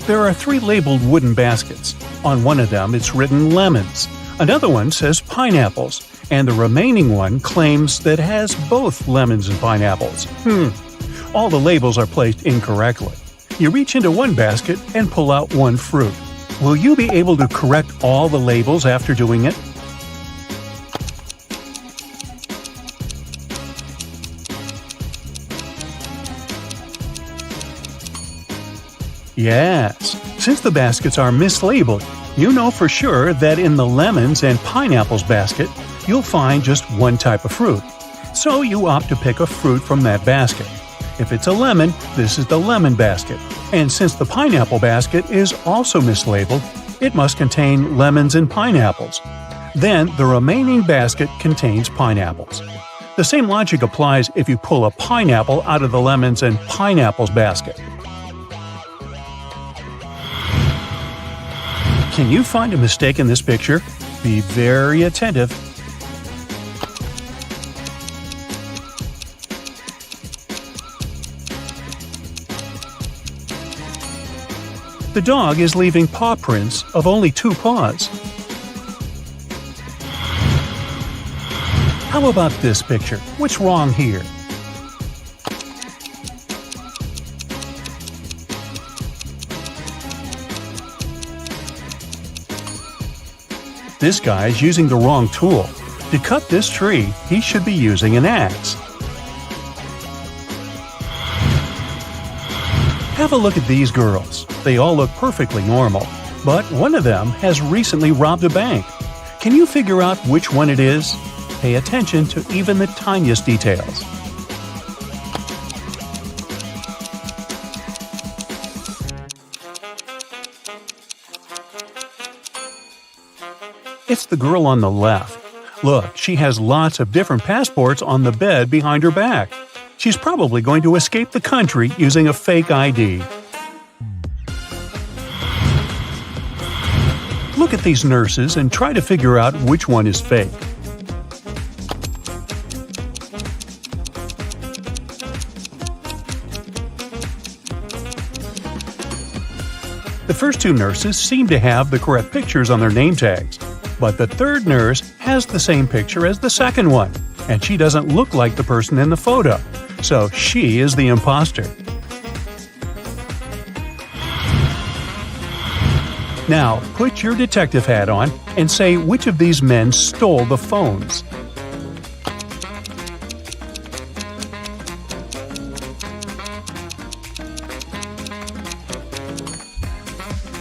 There are 3 labeled wooden baskets. On one of them it's written lemons. Another one says pineapples. And the remaining one claims that it has both lemons and pineapples. All the labels are placed incorrectly. You reach into one basket and pull out one fruit. Will you be able to correct all the labels after doing it? Yes. Since the baskets are mislabeled, you know for sure that in the lemons and pineapples basket, you'll find just one type of fruit. So you opt to pick a fruit from that basket. If it's a lemon, this is the lemon basket. And since the pineapple basket is also mislabeled, it must contain lemons and pineapples. Then the remaining basket contains pineapples. The same logic applies if you pull a pineapple out of the lemons and pineapples basket. Can you find a mistake in this picture? Be very attentive. The dog is leaving paw prints of only 2 paws. How about this picture? What's wrong here? This guy is using the wrong tool. To cut this tree, he should be using an axe. Have a look at these girls. They all look perfectly normal, but one of them has recently robbed a bank. Can you figure out which one it is? Pay attention to even the tiniest details. It's the girl on the left. Look, she has lots of different passports on the bed behind her back. She's probably going to escape the country using a fake ID. Look at these nurses and try to figure out which one is fake. The first 2 nurses seem to have the correct pictures on their name tags. But the third nurse has the same picture as the second one, and she doesn't look like the person in the photo, so she is the imposter. Now, put your detective hat on and say which of these men stole the phones.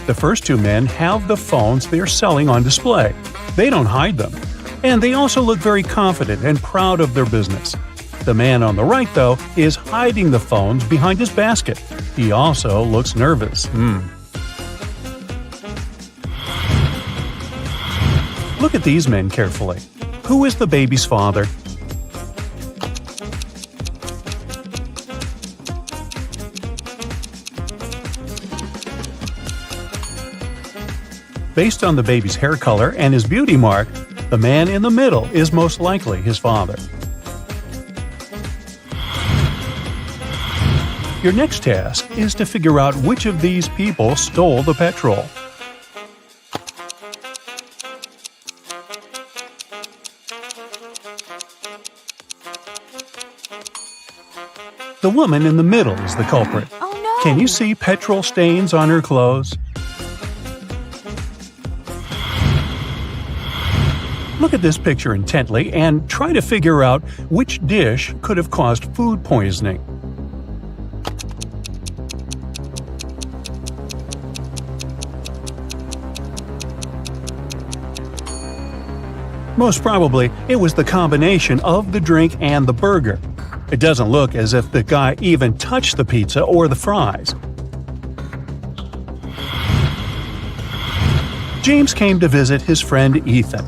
The first 2 men have the phones they're selling on display. They don't hide them. And they also look very confident and proud of their business. The man on the right, though, is hiding the phones behind his basket. He also looks nervous. Look at these men carefully. Who is the baby's father? Based on the baby's hair color and his beauty mark, the man in the middle is most likely his father. Your next task is to figure out which of these people stole the petrol. The woman in the middle is the culprit. Oh no! Can you see petrol stains on her clothes? Look at this picture intently and try to figure out which dish could have caused food poisoning. Most probably, it was the combination of the drink and the burger. It doesn't look as if the guy even touched the pizza or the fries. James came to visit his friend Ethan.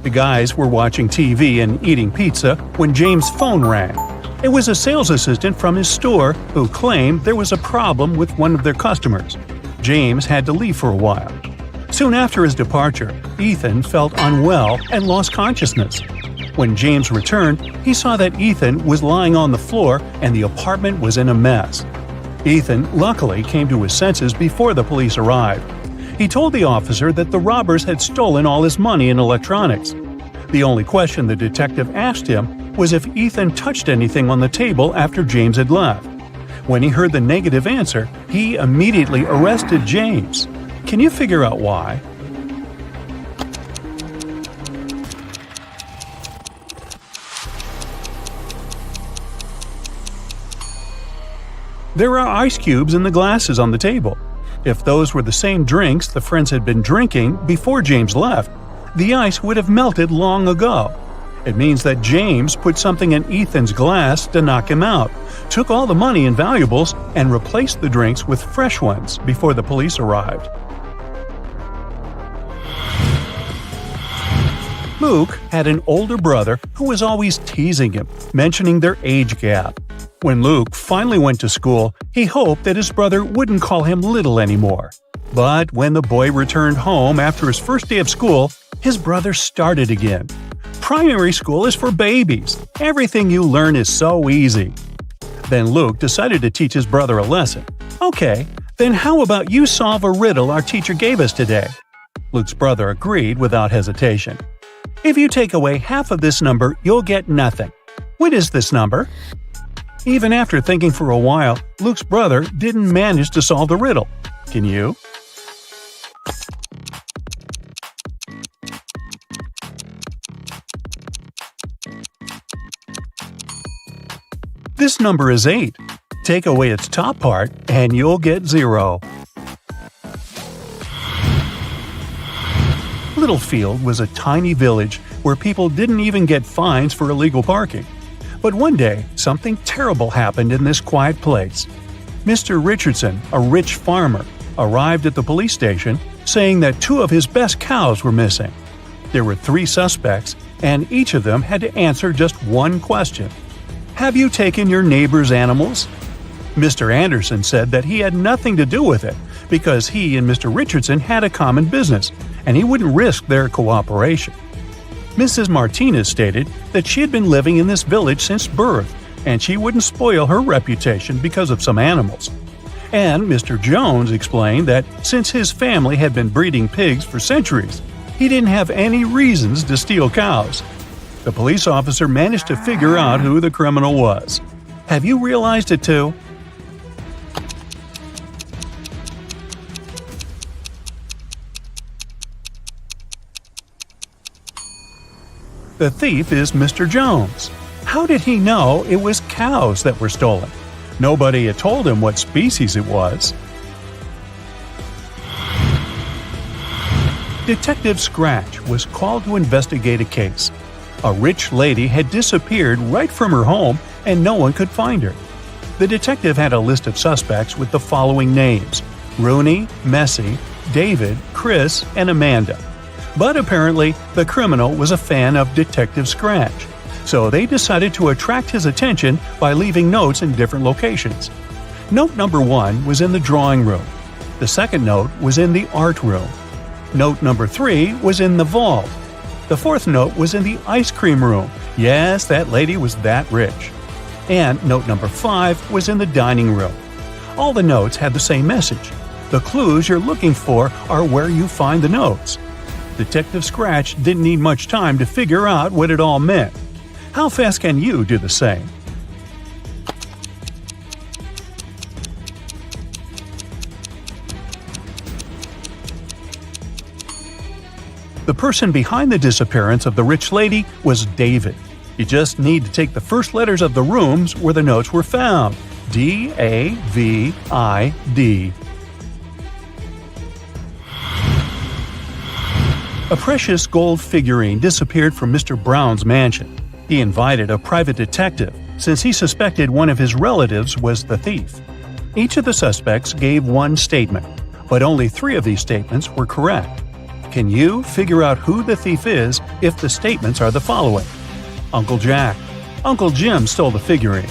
The guys were watching TV and eating pizza when James' phone rang. It was a sales assistant from his store who claimed there was a problem with one of their customers. James had to leave for a while. Soon after his departure, Ethan felt unwell and lost consciousness. When James returned, he saw that Ethan was lying on the floor and the apartment was in a mess. Ethan luckily came to his senses before the police arrived. He told the officer that the robbers had stolen all his money and electronics. The only question the detective asked him was if Ethan touched anything on the table after James had left. When he heard the negative answer, he immediately arrested James. Can you figure out why? There are ice cubes in the glasses on the table. If those were the same drinks the friends had been drinking before James left, the ice would have melted long ago. It means that James put something in Ethan's glass to knock him out, took all the money and valuables, and replaced the drinks with fresh ones before the police arrived. Luke had an older brother who was always teasing him, mentioning their age gap. When Luke finally went to school, he hoped that his brother wouldn't call him little anymore. But when the boy returned home after his first day of school, his brother started again. Primary school is for babies. Everything you learn is so easy. Then Luke decided to teach his brother a lesson. Okay, then how about you solve a riddle our teacher gave us today? Luke's brother agreed without hesitation. If you take away half of this number, you'll get nothing. What is this number? Even after thinking for a while, Luke's brother didn't manage to solve the riddle. Can you? This number is 8. Take away its top part and you'll get 0. Littlefield was a tiny village where people didn't even get fines for illegal parking. But one day, something terrible happened in this quiet place. Mr. Richardson, a rich farmer, arrived at the police station saying that 2 of his best cows were missing. There were 3 suspects, and each of them had to answer just one question. Have you taken your neighbor's animals? Mr. Anderson said that he had nothing to do with it because he and Mr. Richardson had a common business, and he wouldn't risk their cooperation. Mrs. Martinez stated that she had been living in this village since birth, and she wouldn't spoil her reputation because of some animals. And Mr. Jones explained that since his family had been breeding pigs for centuries, he didn't have any reasons to steal cows. The police officer managed to figure out who the criminal was. Have you realized it too? The thief is Mr. Jones. How did he know it was cows that were stolen? Nobody had told him what species it was. Detective Scratch was called to investigate a case. A rich lady had disappeared right from her home and no one could find her. The detective had a list of suspects with the following names: Rooney, Messi, David, Chris, and Amanda. But apparently, the criminal was a fan of Detective Scratch, so they decided to attract his attention by leaving notes in different locations. Note number 1 was in the drawing room. The second note was in the art room. Note number 3 was in the vault. The fourth note was in the ice cream room. Yes, that lady was that rich. And note number 5 was in the dining room. All the notes had the same message. The clues you're looking for are where you find the notes. Detective Scratch didn't need much time to figure out what it all meant. How fast can you do the same? The person behind the disappearance of the rich lady was David. You just need to take the first letters of the rooms where the notes were found. D-A-V-I-D. A precious gold figurine disappeared from Mr. Brown's mansion. He invited a private detective, since he suspected one of his relatives was the thief. Each of the suspects gave one statement, but only 3 of these statements were correct. Can you figure out who the thief is if the statements are the following? Uncle Jack. Uncle Jim stole the figurine.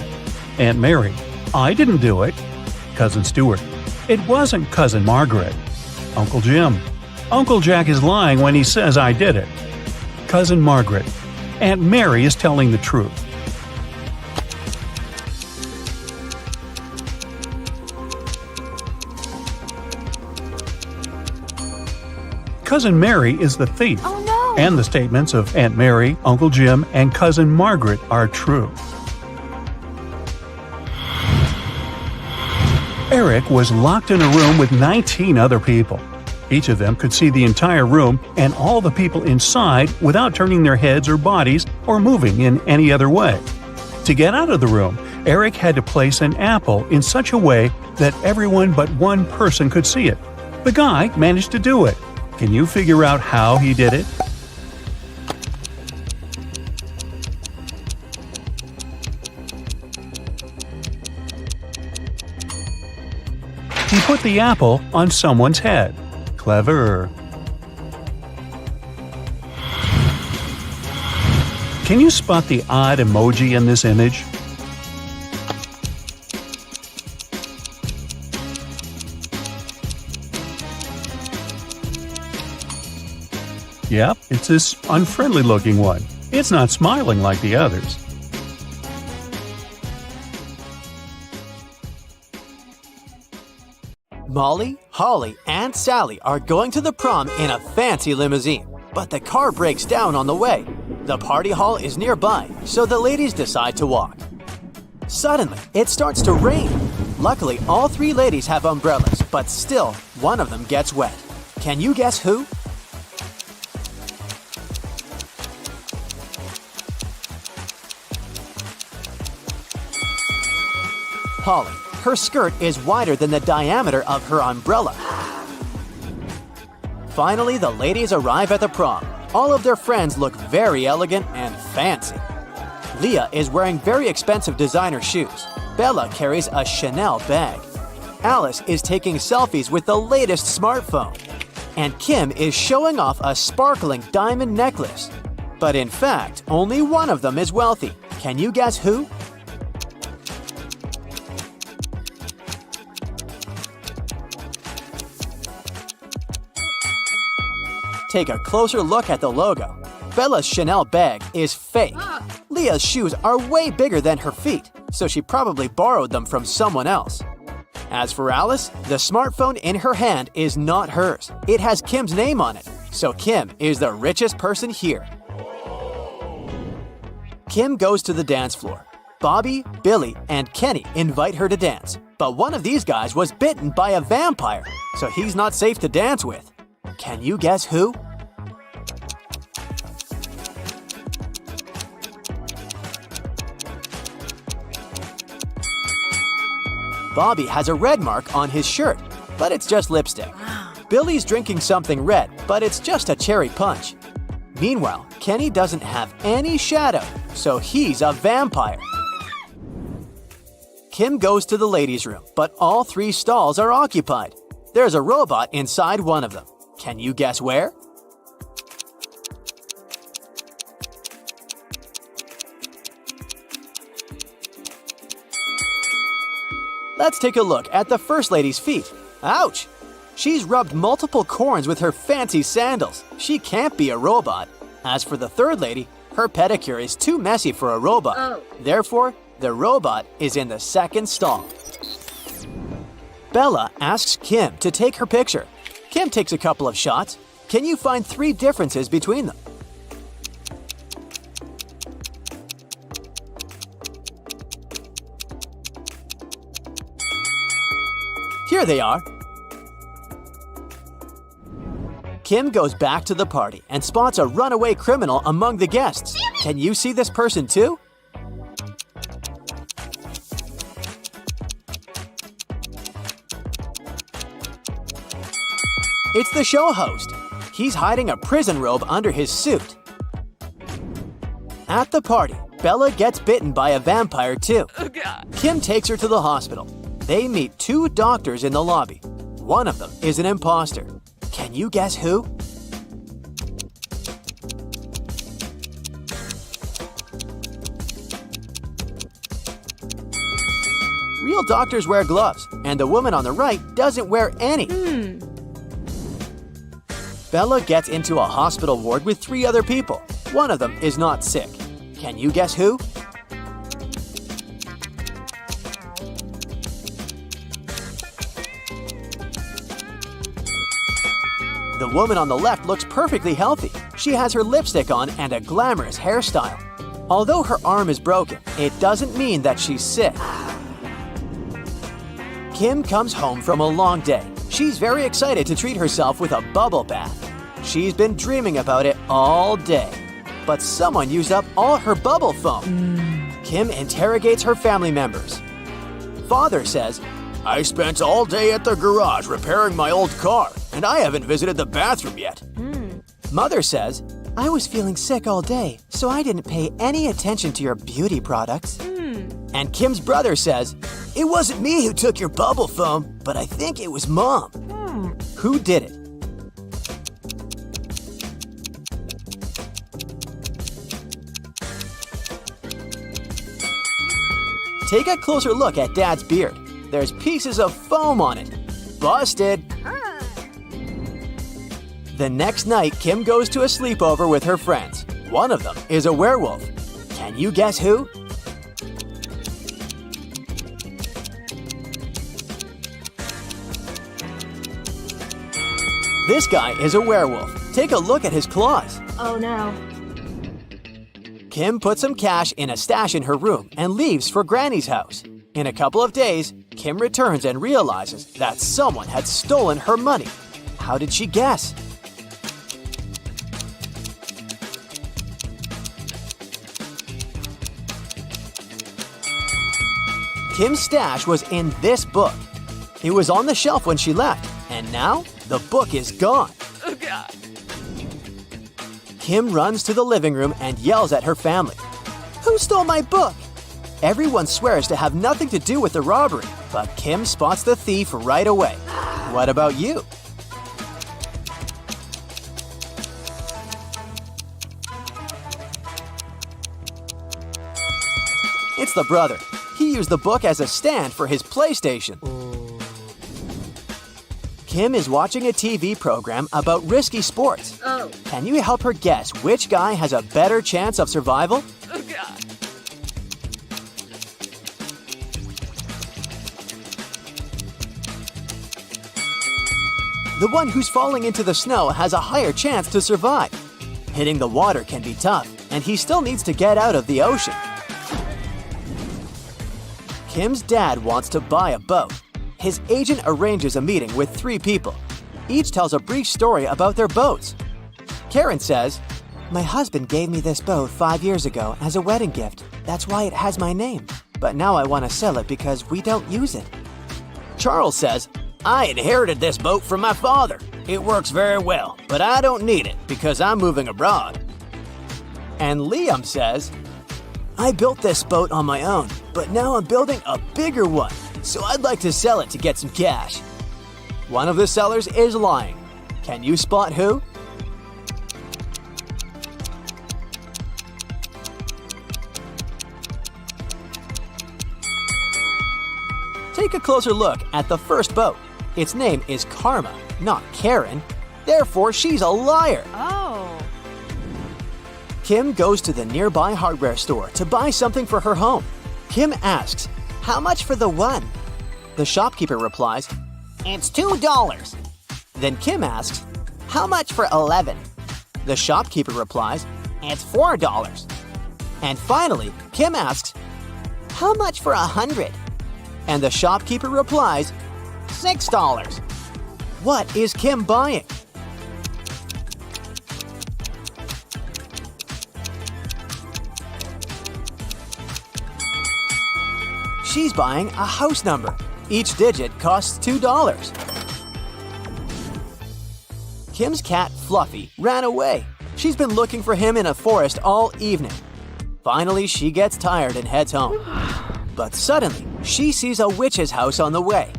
Aunt Mary. I didn't do it. Cousin Stuart. It wasn't Cousin Margaret. Uncle Jim. Uncle Jack is lying when he says I did it. Cousin Margaret. Aunt Mary is telling the truth. Cousin Mary is the thief. Oh no! And the statements of Aunt Mary, Uncle Jim, and Cousin Margaret are true. Eric was locked in a room with 19 other people. Each of them could see the entire room and all the people inside without turning their heads or bodies or moving in any other way. To get out of the room, Eric had to place an apple in such a way that everyone but one person could see it. The guy managed to do it. Can you figure out how he did it? He put the apple on someone's head. Clever. Can you spot the odd emoji in this image? Yep, it's this unfriendly-looking one. It's not smiling like the others. Molly, Holly, and Sally are going to the prom in a fancy limousine, but the car breaks down on the way. The party hall is nearby, so the ladies decide to walk. Suddenly, it starts to rain. Luckily, all three ladies have umbrellas, but still, one of them gets wet. Can you guess who? Holly. Her skirt is wider than the diameter of her umbrella. Finally, the ladies arrive at the prom. All of their friends look very elegant and fancy. Leah is wearing very expensive designer shoes. Bella carries a Chanel bag. Alice is taking selfies with the latest smartphone. And Kim is showing off a sparkling diamond necklace. But in fact, only one of them is wealthy. Can you guess who? Take a closer look at the logo. Bella's Chanel bag is fake. Leah's shoes are way bigger than her feet, so she probably borrowed them from someone else. As for Alice, the smartphone in her hand is not hers. It has Kim's name on it, so Kim is the richest person here. Kim goes to the dance floor. Bobby, Billy, and Kenny invite her to dance, but one of these guys was bitten by a vampire, so he's not safe to dance with. Can you guess who? Bobby has a red mark on his shirt, but it's just lipstick. Billy's drinking something red, but it's just a cherry punch. Meanwhile, Kenny doesn't have any shadow, so he's a vampire. Kim goes to the ladies' room, but all three stalls are occupied. There's a robot inside one of them. Can you guess where? Let's take a look at the first lady's feet. Ouch! She's rubbed multiple corns with her fancy sandals. She can't be a robot. As for the third lady, her pedicure is too messy for a robot. Therefore, the robot is in the second stall. Bella asks Kim to take her picture. Kim takes a couple of shots. Can you find 3 differences between them? Here they are. Kim goes back to the party and spots a runaway criminal among the guests. Can you see this person too? It's the show host. He's hiding a prison robe under his suit. At the party, Bella gets bitten by a vampire too. Kim takes her to the hospital. They meet 2 doctors in the lobby. One of them is an imposter. Can you guess who? All doctors wear gloves, and the woman on the right doesn't wear any. Bella gets into a hospital ward with 3 other people. One of them is not sick. Can you guess who? The woman on the left looks perfectly healthy. She has her lipstick on and a glamorous hairstyle. Although her arm is broken, it doesn't mean that she's sick. Kim comes home from a long day. She's very excited to treat herself with a bubble bath. She's been dreaming about it all day. But someone used up all her bubble foam. Kim interrogates her family members. Father says, "I spent all day at the garage repairing my old car, and I haven't visited the bathroom yet." Mother says, "I was feeling sick all day, so I didn't pay any attention to your beauty products." And Kim's brother says, "It wasn't me who took your bubble foam, but I think it was Mom." Who did it? Take a closer look at Dad's beard. There's pieces of foam on it. Busted! The next night, Kim goes to a sleepover with her friends. One of them is a werewolf. Can you guess who? This guy is a werewolf. Take a look at his claws. Oh no. Kim puts some cash in a stash in her room and leaves for Granny's house. In a couple of days, Kim returns and realizes that someone had stolen her money. How did she guess? Kim's stash was in this book. It was on the shelf when she left, and now the book is gone. Oh God. Kim runs to the living room and yells at her family. "Who stole my book?" Everyone swears to have nothing to do with the robbery, but Kim spots the thief right away. What about you? It's the brother. He used the book as a stand for his PlayStation. Kim is watching a TV program about risky sports. Oh. Can you help her guess which guy has a better chance of survival? Oh God. The one who's falling into the snow has a higher chance to survive. Hitting the water can be tough, and he still needs to get out of the ocean. Kim's dad wants to buy a boat. His agent arranges a meeting with 3 people. Each tells a brief story about their boats. Karen says, "My husband gave me this boat 5 years ago as a wedding gift. That's why it has my name. But now I want to sell it because we don't use it." Charles says, "I inherited this boat from my father. It works very well, but I don't need it because I'm moving abroad." And Liam says, "I built this boat on my own, but now I'm building a bigger one, so I'd like to sell it to get some cash." One of the sellers is lying. Can you spot who? Take a closer look at the first boat. Its name is Karma, not Karen. Therefore, she's a liar. Oh. Kim goes to the nearby hardware store to buy something for her home. Kim asks, "How much for the one?" The shopkeeper replies, It's $2. Then Kim asks, "How much for 11?" The shopkeeper replies, It's $4. and finally, Kim asks, How much for 100? and the shopkeeper replies, $6. "What is Kim buying?" She's buying a house number. Each digit costs $2. Kim's cat, Fluffy, ran away. She's been looking for him in a forest all evening. Finally, she gets tired and heads home. But suddenly, she sees a witch's house on the way.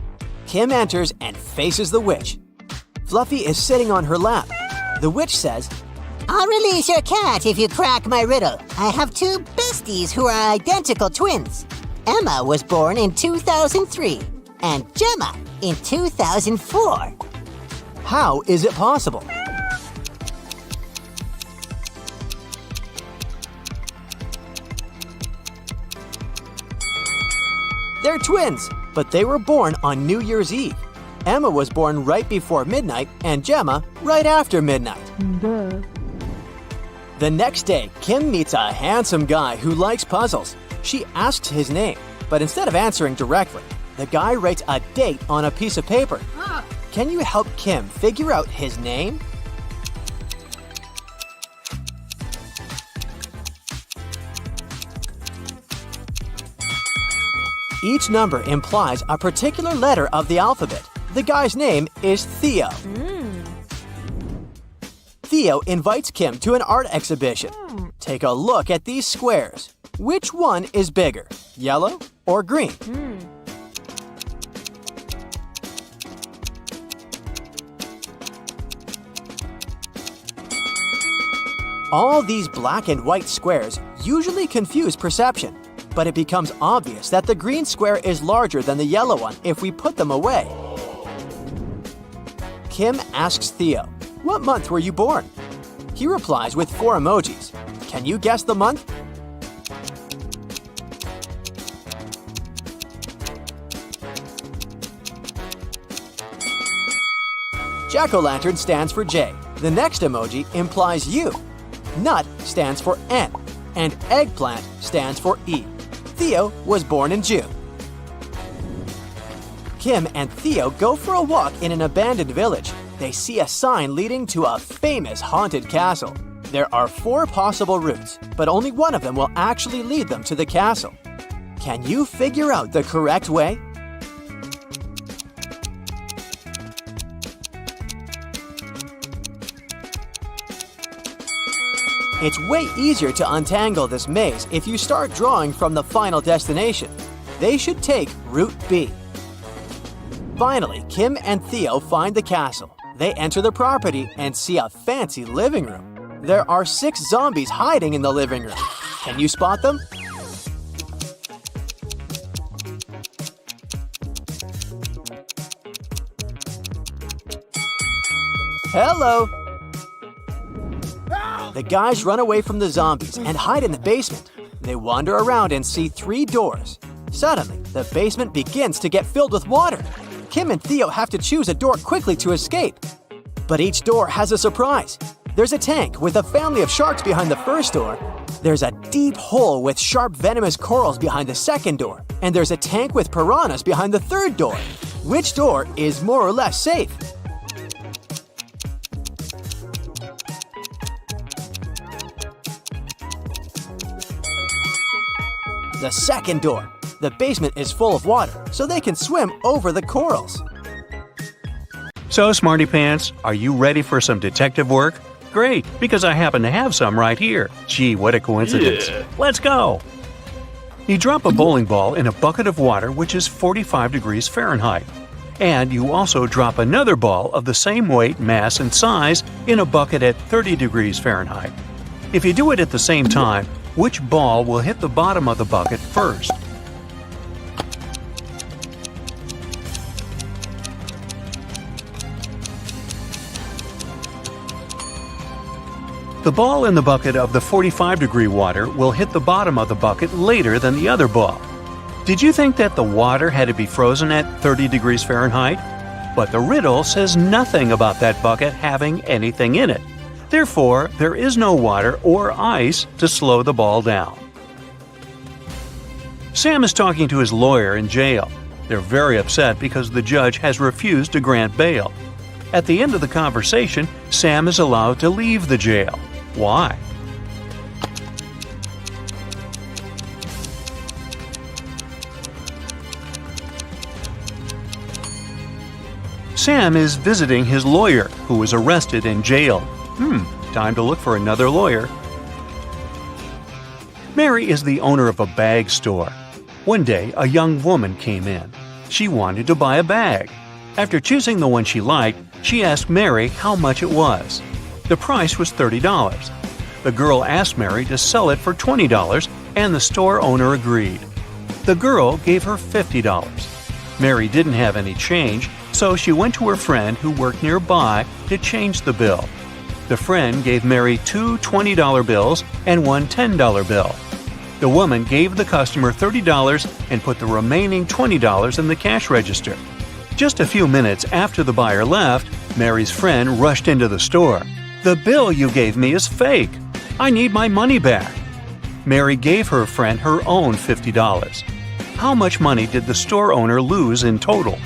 Kim enters and faces the witch. Fluffy is sitting on her lap. The witch says, I'll release your cat if you crack my riddle. I have 2 besties who are identical twins. Emma was born in 2003 and Gemma in 2004. How is it possible? They're twins, but they were born on New Year's Eve. Emma was born right before midnight and Gemma right after midnight. Duh. The next day, Kim meets a handsome guy who likes puzzles. She asks his name, but instead of answering directly, the guy writes a date on a piece of paper. Can you help Kim figure out his name? Each number implies a particular letter of the alphabet. The guy's name is Theo. Theo invites Kim to an art exhibition. Take a look at these squares. Which one is bigger, yellow or green? All these black and white squares usually confuse perception, but it becomes obvious that the green square is larger than the yellow one if we put them away. Kim asks Theo, "What month were you born?" He replies with 4 emojis. Can you guess the month? Jack-o'-lantern stands for J. The next emoji implies U. Nut stands for N, and eggplant stands for E. Theo was born in June. Kim and Theo go for a walk in an abandoned village. They see a sign leading to a famous haunted castle. There are 4 possible routes, but only one of them will actually lead them to the castle. Can you figure out the correct way? It's way easier to untangle this maze if you start drawing from the final destination. They should take Route B. Finally, Kim and Theo find the castle. They enter the property and see a fancy living room. There are 6 zombies hiding in the living room. Can you spot them? Hello! The guys run away from the zombies and hide in the basement. They wander around and see 3 doors. Suddenly, the basement begins to get filled with water. Kim and Theo have to choose a door quickly to escape. But each door has a surprise. There's a tank with a family of sharks behind the first door. There's a deep hole with sharp venomous corals behind the second door. And there's a tank with piranhas behind the third door. Which door is more or less safe? The second door. The basement is full of water, so they can swim over the corals. So, Smarty Pants, are you ready for some detective work? Great, because I happen to have some right here. Gee, what a coincidence. Yeah. Let's go! You drop a bowling ball in a bucket of water which is 45 degrees Fahrenheit. And you also drop another ball of the same weight, mass, and size in a bucket at 30 degrees Fahrenheit. If you do it at the same time, which ball will hit the bottom of the bucket first? The ball in the bucket of the 45-degree water will hit the bottom of the bucket later than the other ball. Did you think that the water had to be frozen at 30 degrees Fahrenheit? But the riddle says nothing about that bucket having anything in it. Therefore, there is no water or ice to slow the ball down. Sam is talking to his lawyer in jail. They're very upset because the judge has refused to grant bail. At the end of the conversation, Sam is allowed to leave the jail. Why? Sam is visiting his lawyer, who was arrested and jailed. Time to look for another lawyer. Mary is the owner of a bag store. One day, a young woman came in. She wanted to buy a bag. After choosing the one she liked, she asked Mary how much it was. The price was $30. The girl asked Mary to sell it for $20, and the store owner agreed. The girl gave her $50. Mary didn't have any change, so she went to her friend who worked nearby to change the bill. The friend gave Mary two $20 bills and one $10 bill. The woman gave the customer $30 and put the remaining $20 in the cash register. Just a few minutes after the buyer left, Mary's friend rushed into the store. "The bill you gave me is fake. I need my money back." Mary gave her friend her own $50. How much money did the store owner lose in total?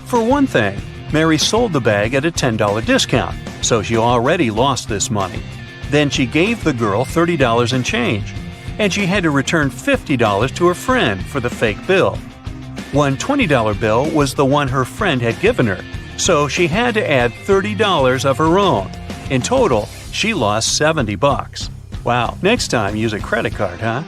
For one thing, Mary sold the bag at a $10 discount, so she already lost this money. Then she gave the girl $30 in change, and she had to return $50 to her friend for the fake bill. One $20 bill was the one her friend had given her, so she had to add $30 of her own. In total, she lost $70. Wow, next time use a credit card, huh?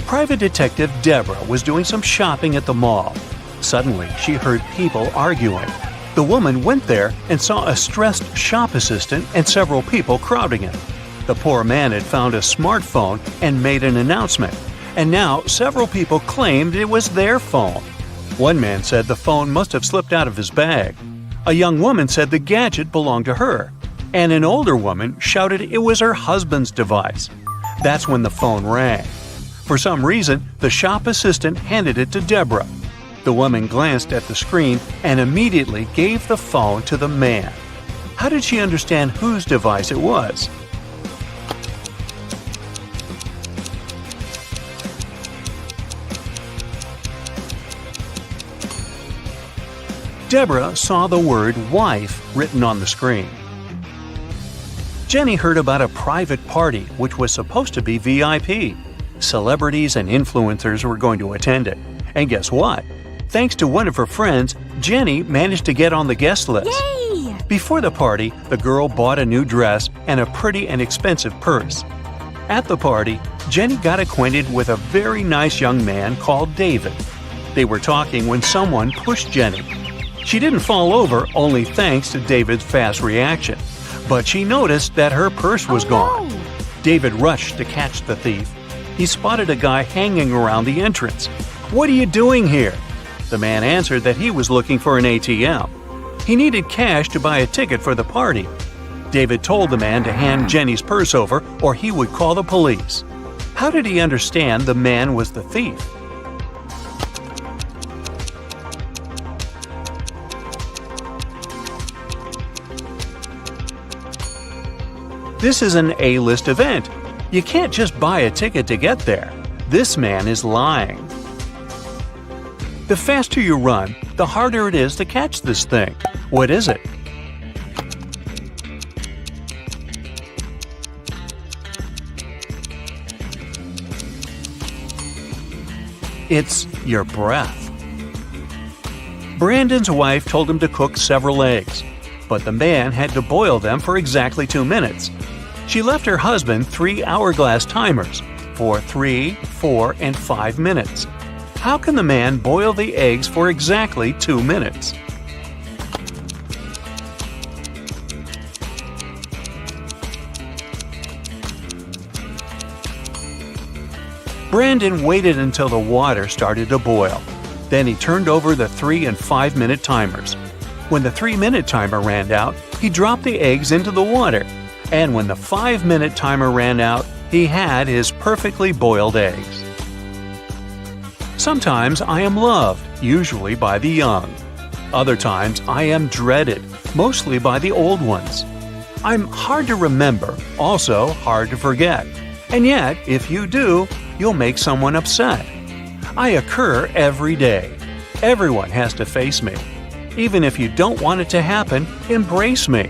Private Detective Deborah was doing some shopping at the mall. Suddenly, she heard people arguing. The woman went there and saw a stressed shop assistant and several people crowding it. The poor man had found a smartphone and made an announcement, and now several people claimed it was their phone. One man said the phone must have slipped out of his bag. A young woman said the gadget belonged to her, and an older woman shouted it was her husband's device. That's when the phone rang. For some reason, the shop assistant handed it to Deborah. The woman glanced at the screen and immediately gave the phone to the man. How did she understand whose device it was? Deborah saw the word wife written on the screen. Jenny heard about a private party which was supposed to be VIP. Celebrities and influencers were going to attend it. And guess what? Thanks to one of her friends, Jenny managed to get on the guest list. Yay! Before the party, the girl bought a new dress and a pretty and expensive purse. At the party, Jenny got acquainted with a very nice young man called David. They were talking when someone pushed Jenny. She didn't fall over only thanks to David's fast reaction, but she noticed that her purse was gone. No. David rushed to catch the thief. He spotted a guy hanging around the entrance. "What are you doing here?" The man answered that he was looking for an ATM. He needed cash to buy a ticket for the party. David told the man to hand Jenny's purse over or he would call the police. How did he understand the man was the thief? This is an A-list event. You can't just buy a ticket to get there. This man is lying. The faster you run, the harder it is to catch this thing. What is it? It's your breath. Brandon's wife told him to cook several eggs, but the man had to boil them for exactly 2 minutes. She left her husband 3 hourglass timers for 3, 4, and 5 minutes. How can the man boil the eggs for exactly 2 minutes? Brandon waited until the water started to boil. Then he turned over the 3 and 5 minute timers. When the 3-minute timer ran out, he dropped the eggs into the water. And when the 5-minute timer ran out, he had his perfectly boiled eggs. Sometimes I am loved, usually by the young. Other times I am dreaded, mostly by the old ones. I'm hard to remember, also hard to forget. And yet, if you do, you'll make someone upset. I occur every day. Everyone has to face me. Even if you don't want it to happen, embrace me.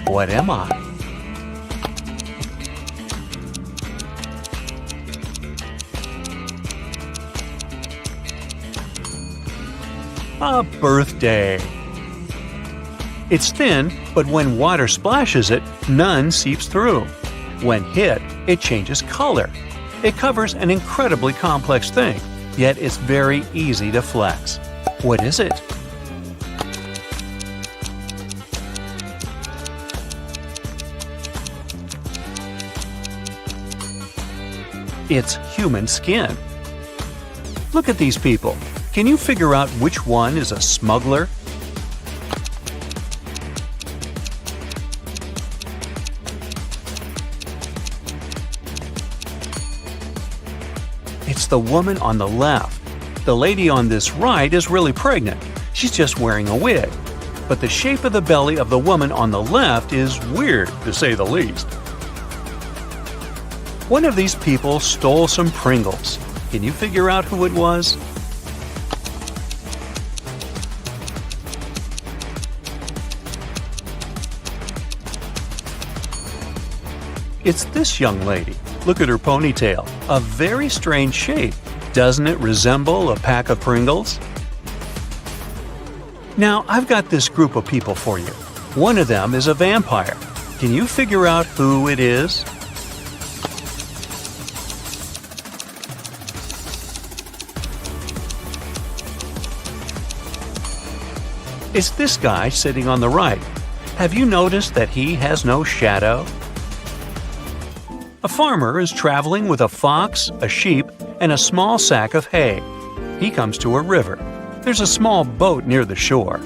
What am I? A birthday. It's thin, but when water splashes it, none seeps through. When hit, it changes color. It covers an incredibly complex thing, yet it's very easy to flex. What is it? It's human skin. Look at these people. Can you figure out which one is a smuggler? It's the woman on the left. The lady on this right is really pregnant. She's just wearing a wig. But the shape of the belly of the woman on the left is weird, to say the least. One of these people stole some Pringles. Can you figure out who it was? It's this young lady. Look at her ponytail. A very strange shape. Doesn't it resemble a pack of Pringles? Now, I've got this group of people for you. One of them is a vampire. Can you figure out who it is? It's this guy sitting on the right. Have you noticed that he has no shadow? A farmer is traveling with a fox, a sheep, and a small sack of hay. He comes to a river. There's a small boat near the shore.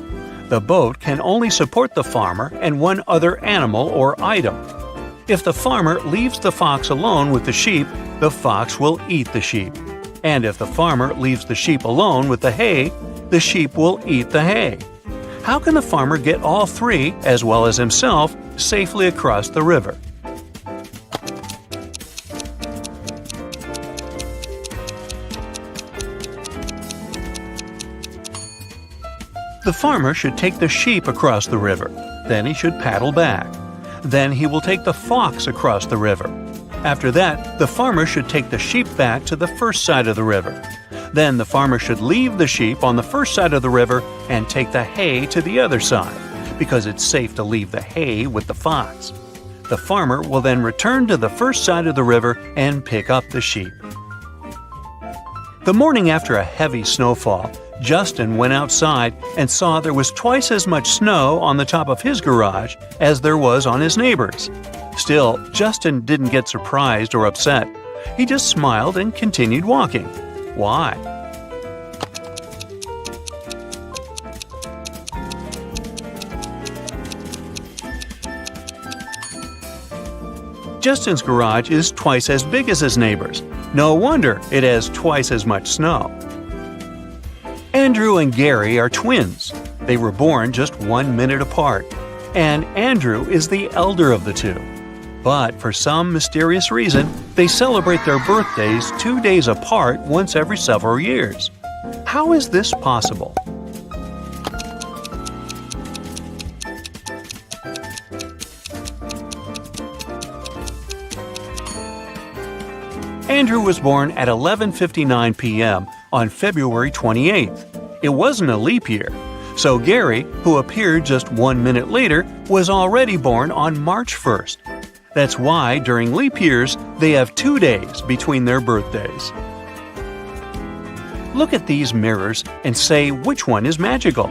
The boat can only support the farmer and one other animal or item. If the farmer leaves the fox alone with the sheep, the fox will eat the sheep. And if the farmer leaves the sheep alone with the hay, the sheep will eat the hay. How can the farmer get all three, as well as himself, safely across the river? The farmer should take the sheep across the river. Then he should paddle back. Then he will take the fox across the river. After that, the farmer should take the sheep back to the first side of the river. Then the farmer should leave the sheep on the first side of the river and take the hay to the other side, because it's safe to leave the hay with the fox. The farmer will then return to the first side of the river and pick up the sheep. The morning after a heavy snowfall, Justin went outside and saw there was twice as much snow on the top of his garage as there was on his neighbor's. Still, Justin didn't get surprised or upset. He just smiled and continued walking. Why? Justin's garage is twice as big as his neighbor's. No wonder it has twice as much snow. Andrew and Gary are twins. They were born just 1 minute apart, and Andrew is the elder of the two. But for some mysterious reason, they celebrate their birthdays 2 days apart once every several years. How is this possible? Andrew was born at 11:59 p.m. on February 28th. It wasn't a leap year, so Gary, who appeared just 1 minute later, was already born on March 1st. That's why, during leap years, they have 2 days between their birthdays. Look at these mirrors and say which one is magical.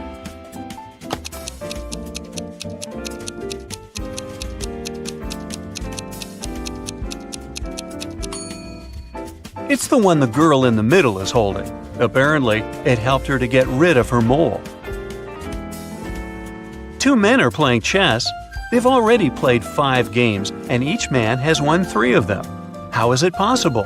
It's the one the girl in the middle is holding. Apparently, it helped her to get rid of her mole. 2 men are playing chess. They've already played 5 games, and each man has won 3 of them. How is it possible?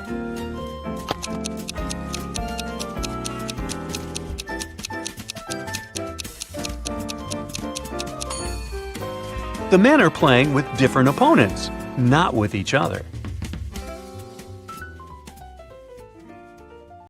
The men are playing with different opponents, not with each other.